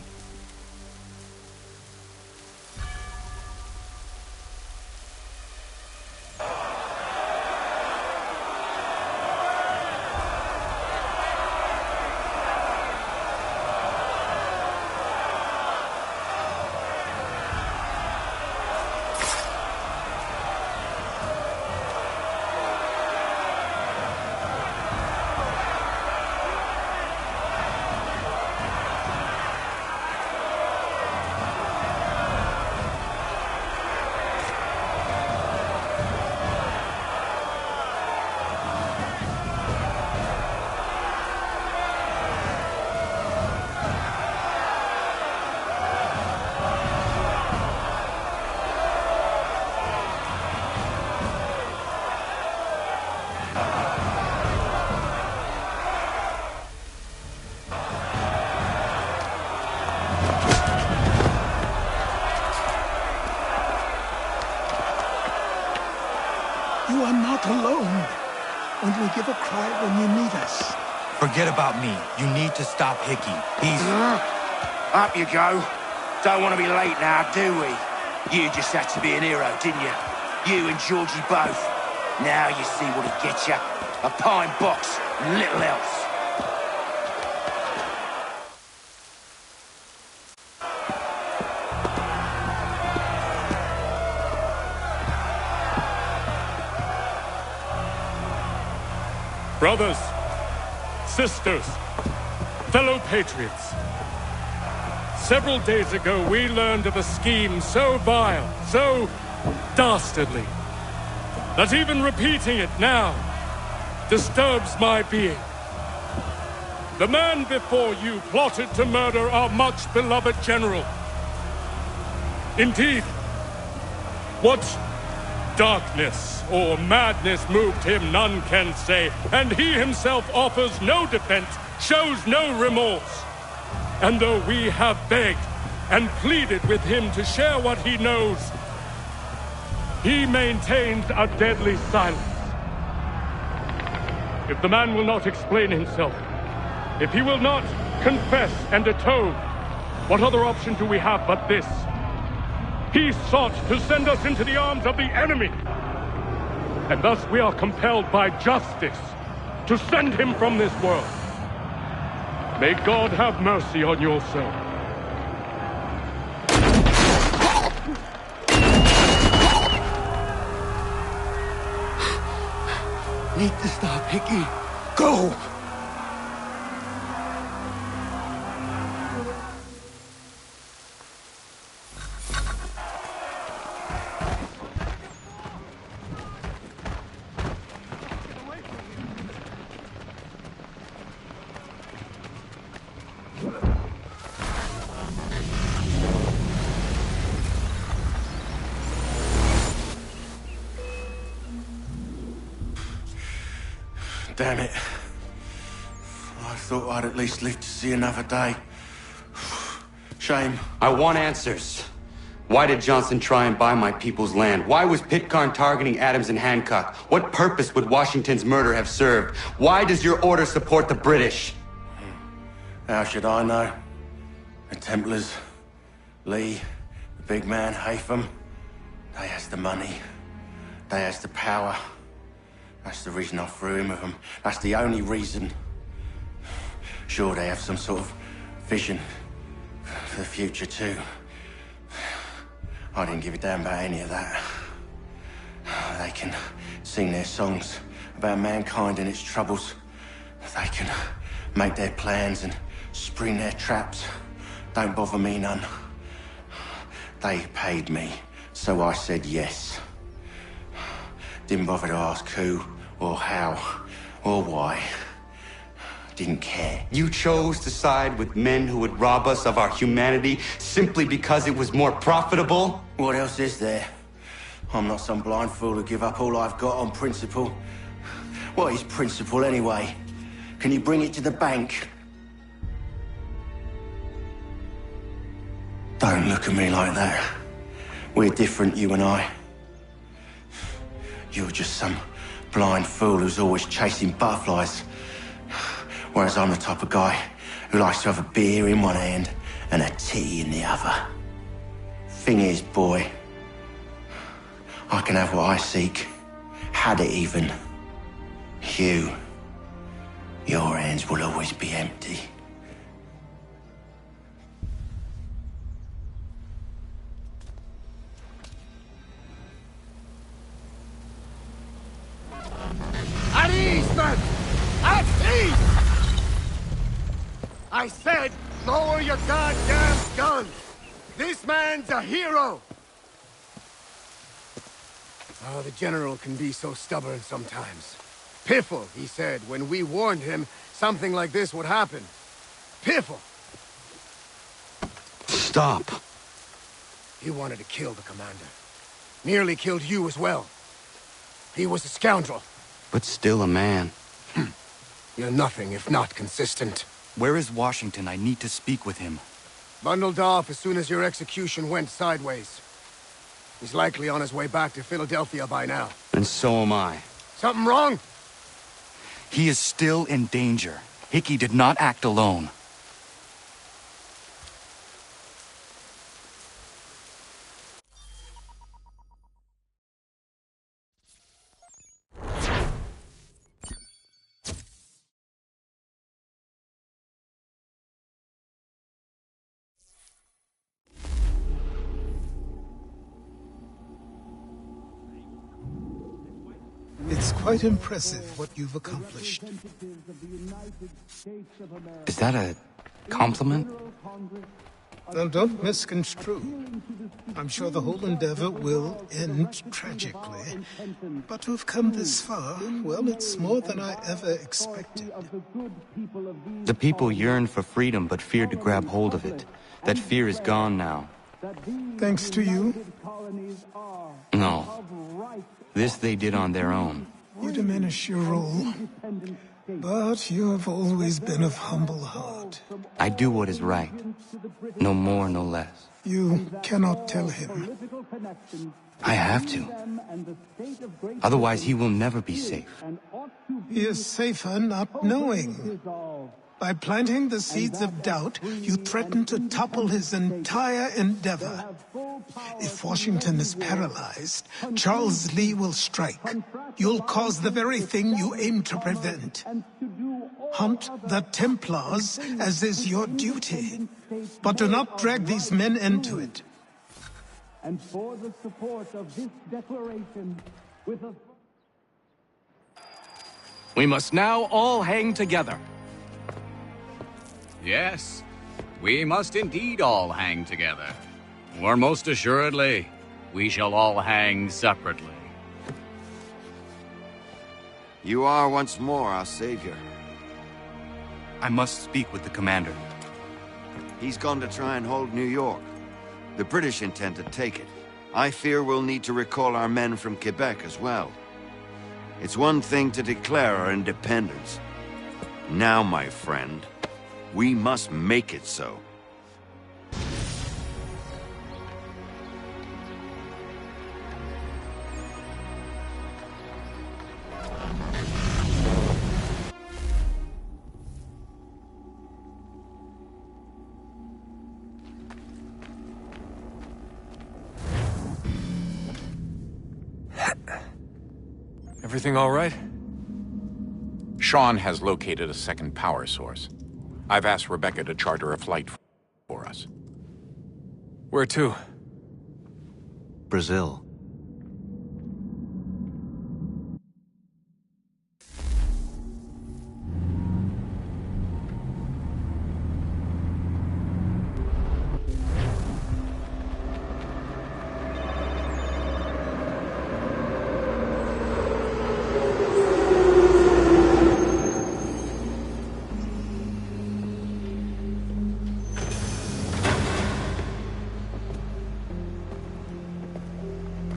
You are not alone. Only give a cry when you need us. Forget about me. You need to stop Hickey. He's... Up you go. Don't want to be late now, do we? You just had to be an hero, didn't you? You and Georgie both. Now you see what he gets you. A pine box and little else. Brothers, sisters, fellow patriots. Several days ago, we learned of a scheme so vile, so dastardly, that even repeating it now disturbs my being. The man before you plotted to murder our much-beloved general. Indeed, what darkness or madness moved him, none can say, and he himself offers no defense, shows no remorse. And though we have begged and pleaded with him to share what he knows, he maintains a deadly silence. If the man will not explain himself, if he will not confess and atone, what other option do we have but this? He sought to send us into the arms of the enemy, and thus we are compelled by justice to send him from this world. May God have mercy on your soul. Need to stop, Hickey. Go! Damn it. I thought I'd at least live to see another day. Shame. I want answers. Why did Johnson try and buy my people's land? Why was Pitcairn targeting Adams and Hancock? What purpose would Washington's murder have served? Why does your order support the British? How should I know? The Templars, Lee, the big man, Haytham, they has the money. They has the power. That's the reason I threw him with them. That's the only reason. Sure, they have some sort of vision for the future, too. I didn't give a damn about any of that. They can sing their songs about mankind and its troubles. They can make their plans and spring their traps. Don't bother me none. They paid me, so I said yes. Didn't bother to ask who, or how, or why. Didn't care. You chose to side with men who would rob us of our humanity simply because it was more profitable? What else is there? I'm not some blind fool to give up all I've got on principle. What is principle anyway? Can you bring it to the bank? Don't look at me like that. We're different, you and I. You're just some blind fool who's always chasing butterflies. Whereas I'm the type of guy who likes to have a beer in one hand and a tea in the other. Thing is, boy, I can have what I seek. Had it even. Your hands will always be empty. At ease, then! At ease! I said, lower your goddamn gun! This man's a hero! Oh, the General can be so stubborn sometimes. Piffle, he said, when we warned him something like this would happen. Piffle! Stop. He wanted to kill the commander. Nearly killed you as well. He was a scoundrel. But still a man. You're nothing if not consistent. Where is Washington? I need to speak with him. Bundled off as soon as your execution went sideways. He's likely on his way back to Philadelphia by now. And so am I. Something wrong? He is still in danger. Hickey did not act alone. It's quite impressive what you've accomplished. Is that a compliment? Now, don't misconstrue. I'm sure the whole endeavor will end tragically. But to have come this far, well, it's more than I ever expected. The people yearned for freedom but feared to grab hold of it. That fear is gone now. Thanks to you? No. This they did on their own. You diminish your role. But you have always been of humble heart. I do what is right. No more, no less. You cannot tell him. I have to. Otherwise, he will never be safe. He is safer not knowing. By planting the seeds of doubt, you threaten to topple his entire endeavor. If Washington is paralyzed, Charles Lee will strike. You'll cause the very thing you aim to prevent. Hunt the Templars, as is your duty. But do not drag these men into it. And for the support of this declaration, with a... We must now all hang together. Yes, we must indeed all hang together. Or most assuredly, we shall all hang separately. You are once more our savior. I must speak with the commander. He's gone to try and hold New York. The British intend to take it. I fear we'll need to recall our men from Quebec as well. It's one thing to declare our independence. Now, my friend, we must make it so. Everything all right? Sean has located a second power source. I've asked Rebecca to charter a flight for us. Where to? Brazil.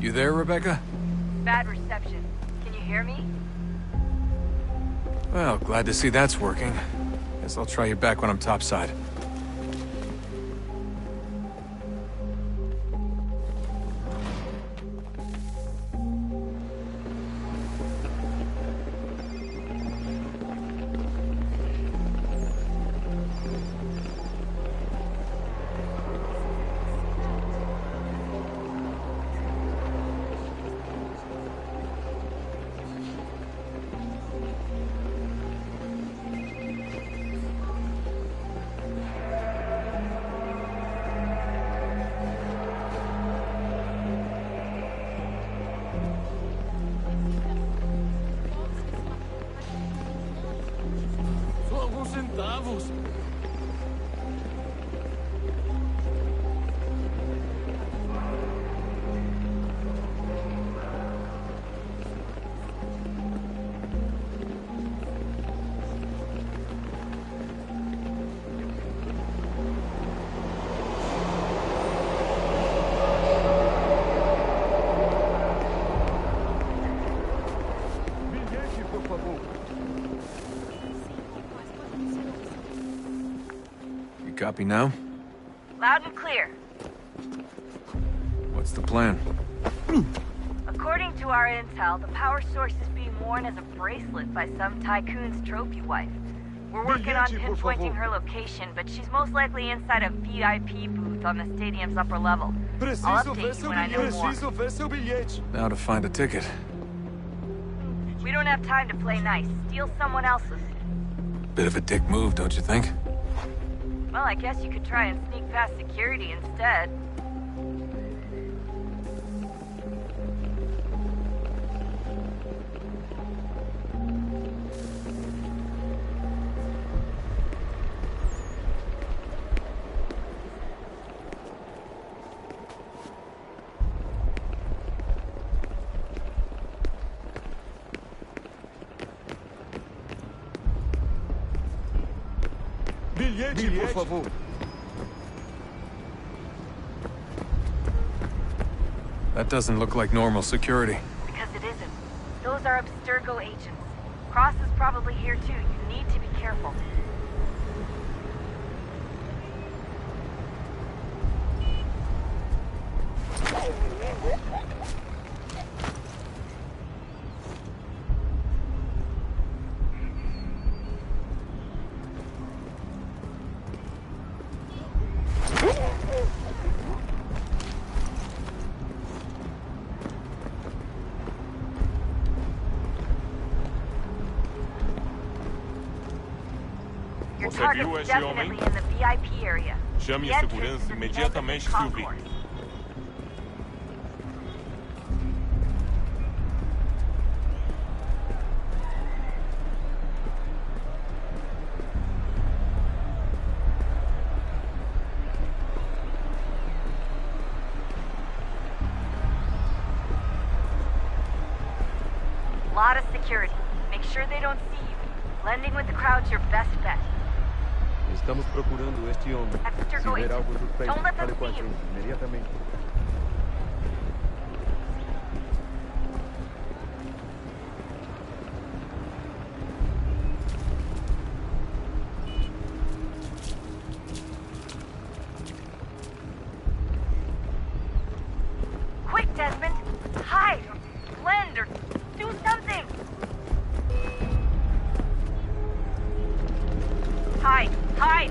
You there, Rebecca? Bad reception. Can you hear me? Well, glad to see that's working. Guess I'll try you back when I'm topside. centavos. Copy now? Loud and clear. What's the plan? According to our intel, the power source is being worn as a bracelet by some tycoon's trophy wife. We're working on pinpointing her location, but she's most likely inside a VIP booth on the stadium's upper level. I'll update you when I know more. Now to find a ticket. We don't have time to play nice. Steal someone else's. Bit of a dick move, don't you think? Well, I guess you could try and sneak past security instead. Bilhete, por favor. That doesn't look like normal security. Because it isn't. Those are Abstergo agents. Cross is probably here too. You need to be careful. Você viu esse homem? Chame a segurança imediatamente, Sylvie. Lot of security. Make sure they don't see you. Blending with the crowd's your best bet. Estamos procurando este homem. Se ver algo suspeito, fale com a gente imediatamente. Quick, Desmond! Hide! Blend or do something! Hide! Hide!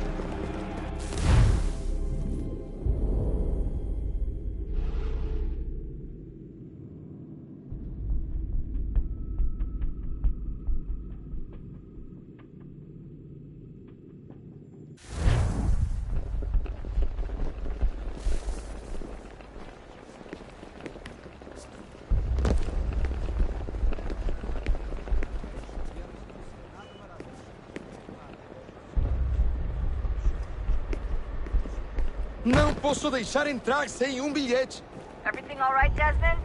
Não posso deixar entrar sem bilhete. Everything all right, Desmond?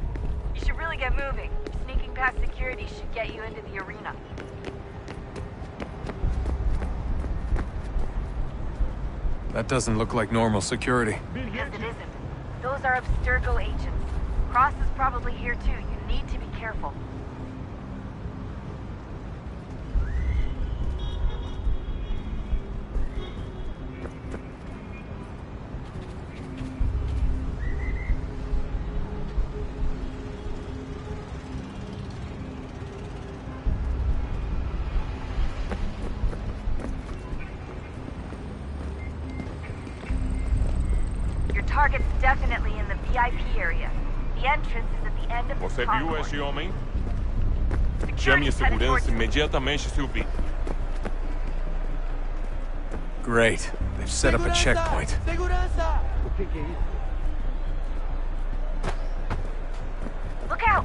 You should really get moving. Sneaking past security should get you into the arena. That doesn't look like normal security. Because it isn't. Those are Abstergo agents. Cross is probably here too. You need to be careful. Target's definitely in the VIP area. The entrance is at the end of the Você viu concourse. esse homem? Chame a segurança imediatamente, Sylvie. Great. They've set up a checkpoint. Segurança! O que é isso? Look out!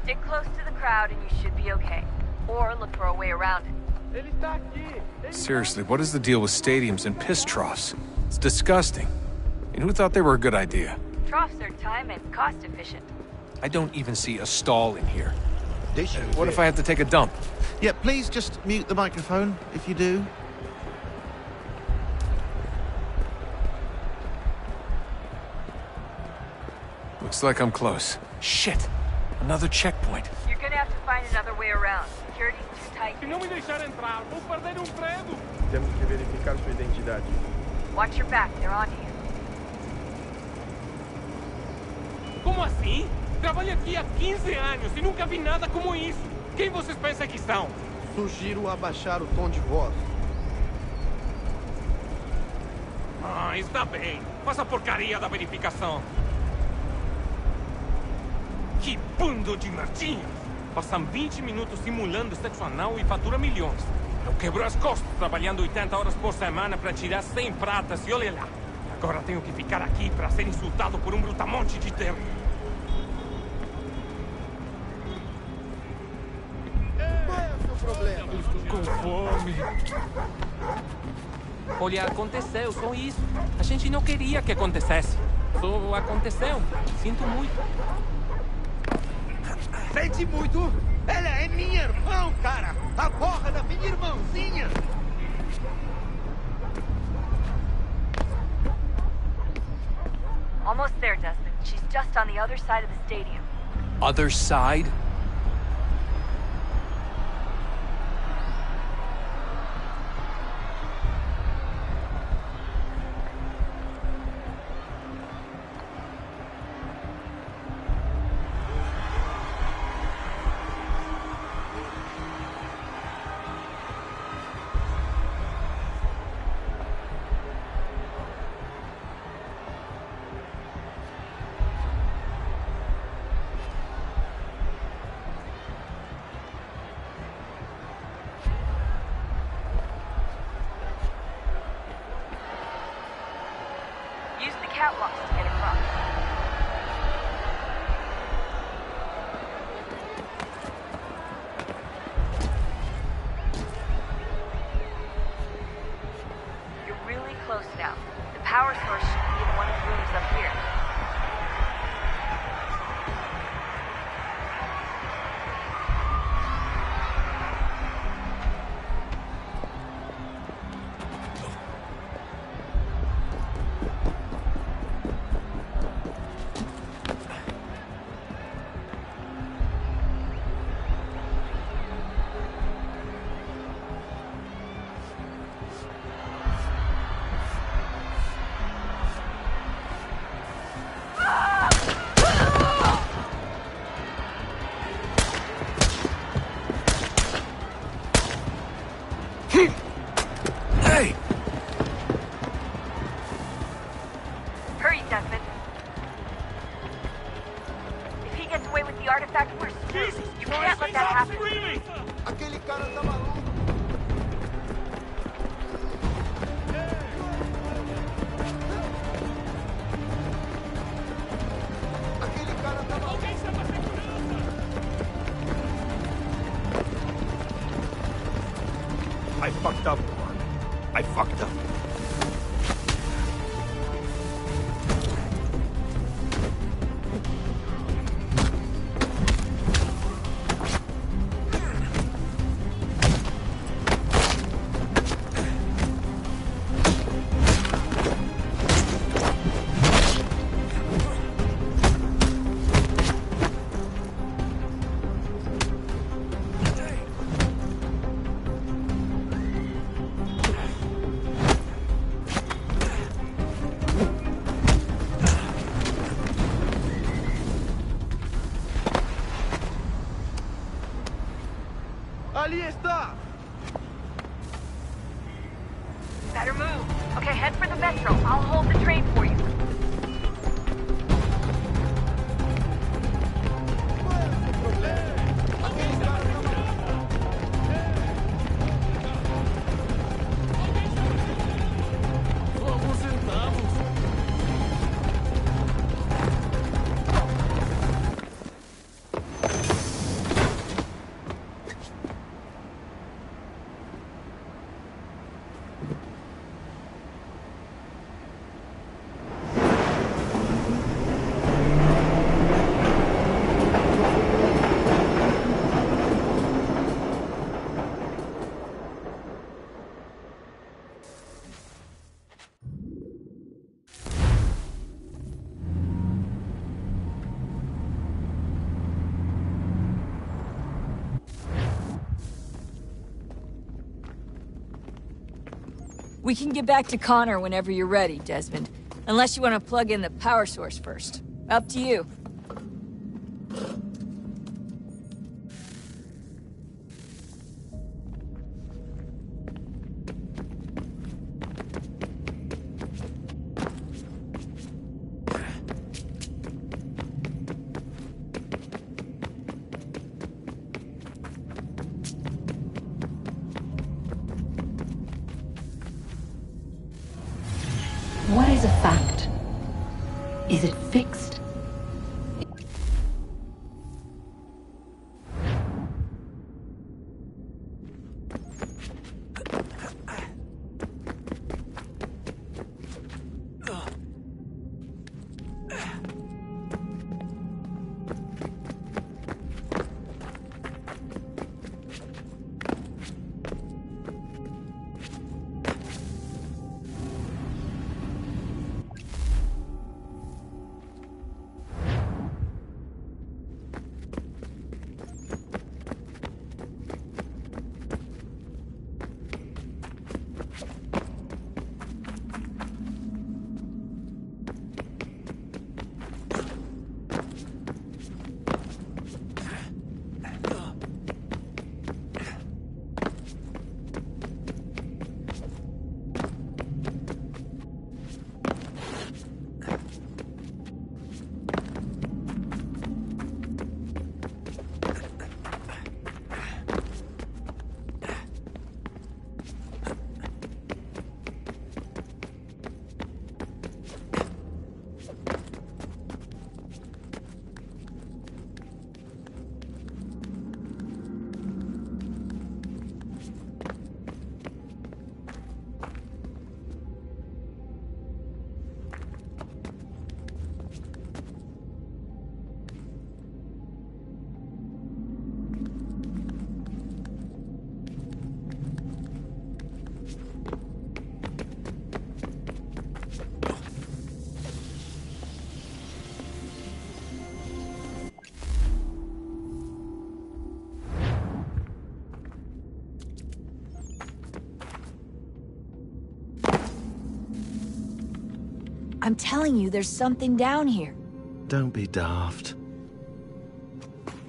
Stick close to the crowd and you should be okay. Or look for a way around it. Ele está aqui! Seriously, what is the deal with stadiums and piss troughs? It's disgusting. And who thought they were a good idea? Troughs are time and cost efficient. I don't even see a stall in here. What if I have to take a dump? Yeah, please just mute the microphone if you do. Looks like I'm close. Shit! Another checkpoint. You're gonna have to find another way around. Security's too tight. Se não me deixar entrar, vou perder um emprego. Temos que verificar sua identidade. Watch your back, they're on you. Como assim? Trabalho aqui há 15 anos e nunca vi nada como isso. Quem vocês pensam que são? Sugiro abaixar o tom de voz. Ah, está bem. Faça a porcaria da verificação. Que bando de merdinhas! Passam 20 minutos simulando sexo anal e fatura milhões. Eu quebro as costas trabalhando 80 horas por semana para tirar 100 pratas e olha lá. Agora tenho que ficar aqui para ser insultado por um brutamonte de terra. Qual é o seu problema? Estou com fome. Olha, aconteceu, só isso. A gente não queria que acontecesse. Só aconteceu. Sinto muito. Sente muito? Ela é minha irmã, cara! A porra da minha irmãzinha! Almost there, Desmond. She's just on the other side of the stadium. Other side? Use the catwalks to get across. You're really close now. The power source should be in one of the rooms up here. Hey! Hurry, Desmond. If he gets away with the artifact, we're screwed. You can't let that happen. Aquele cara tá maluco! Aquele cara tá maluco! Alguém chama a segurança! I fucked up, Mark. I fucked up. We can get back to Connor whenever you're ready, Desmond. Unless you want to plug in the power source first. Up to you. What is a fact? Is it fixed? I'm telling you, there's something down here. Don't be daft.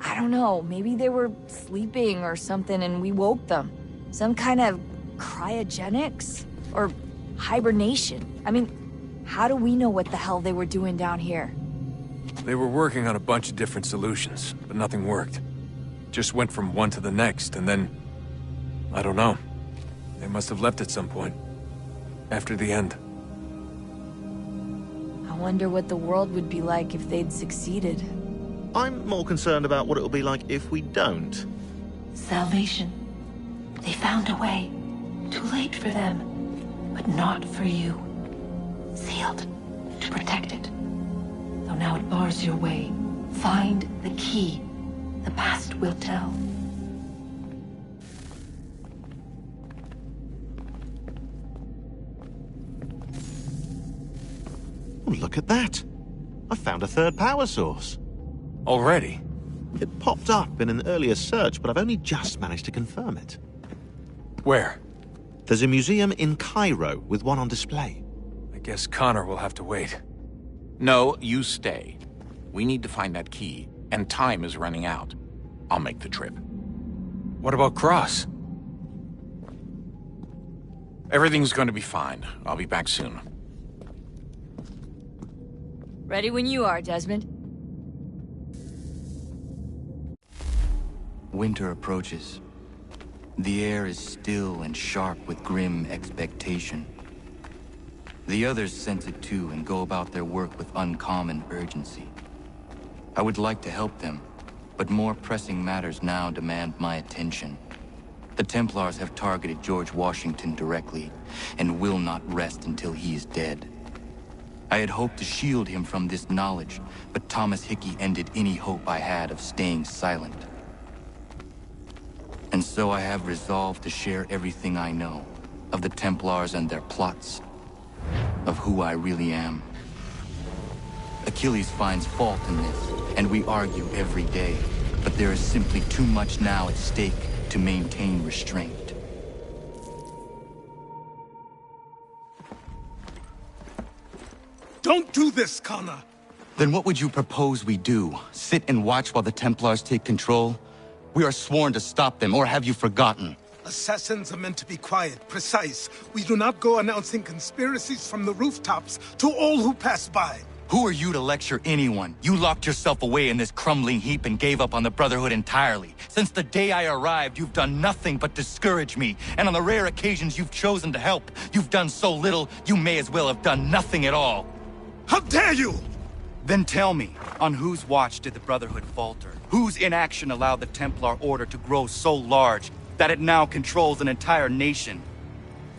I don't know, maybe they were sleeping or something and we woke them. Some kind of cryogenics? Or hibernation? I mean, how do we know what the hell they were doing down here? They were working on a bunch of different solutions, but nothing worked. Just went from one to the next, and then... I don't know. They must have left at some point. After the end. I wonder what the world would be like if they'd succeeded. I'm more concerned about what it'll be like if we don't. Salvation. They found a way. Too late for them, but not for you. Sealed to protect it. Though now it bars your way. Find the key. The past will tell. Oh, look at that. I found a third power source. Already? It popped up in an earlier search, but I've only just managed to confirm it. Where? There's a museum in Cairo with one on display. I guess Connor will have to wait. No, you stay. We need to find that key, and time is running out. I'll make the trip. What about Cross? Everything's going to be fine. I'll be back soon. Ready when you are, Desmond. Winter approaches. The air is still and sharp with grim expectation. The others sense it too and go about their work with uncommon urgency. I would like to help them, but more pressing matters now demand my attention. The Templars have targeted George Washington directly, and will not rest until he is dead. I had hoped to shield him from this knowledge, but Thomas Hickey ended any hope I had of staying silent. And so I have resolved to share everything I know, of the Templars and their plots, of who I really am. Achilles finds fault in this, and we argue every day, but there is simply too much now at stake to maintain restraint. Don't do this, Connor. Then what would you propose we do? Sit and watch while the Templars take control? We are sworn to stop them, or have you forgotten? Assassins are meant to be quiet, precise. We do not go announcing conspiracies from the rooftops to all who pass by. Who are you to lecture anyone? You locked yourself away in this crumbling heap and gave up on the Brotherhood entirely. Since the day I arrived, you've done nothing but discourage me. And on the rare occasions you've chosen to help, you've done so little, you may as well have done nothing at all. How dare you! Then tell me, on whose watch did the Brotherhood falter? Whose inaction allowed the Templar Order to grow so large that it now controls an entire nation?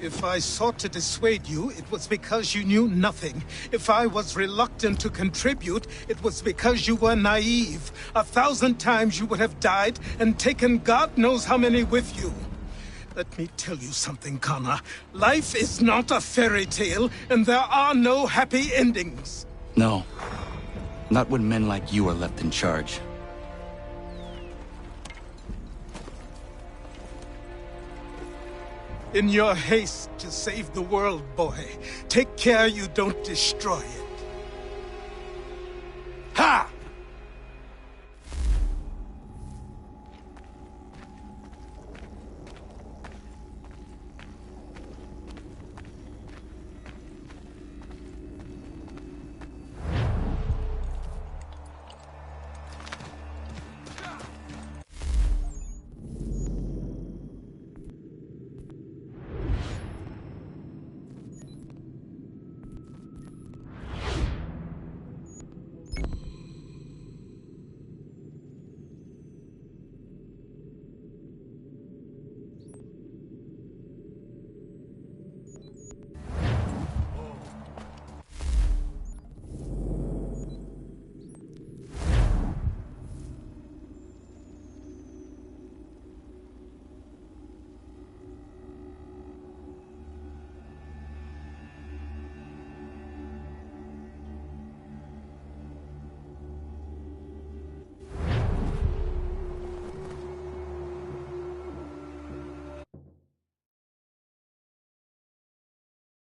If I sought to dissuade you, it was because you knew nothing. If I was reluctant to contribute, it was because you were naive. 1,000 times you would have died and taken God knows how many with you. Let me tell you something, Connor. Life is not a fairy tale, and there are no happy endings. No. Not when men like you are left in charge. In your haste to save the world, boy, take care you don't destroy it. Ha!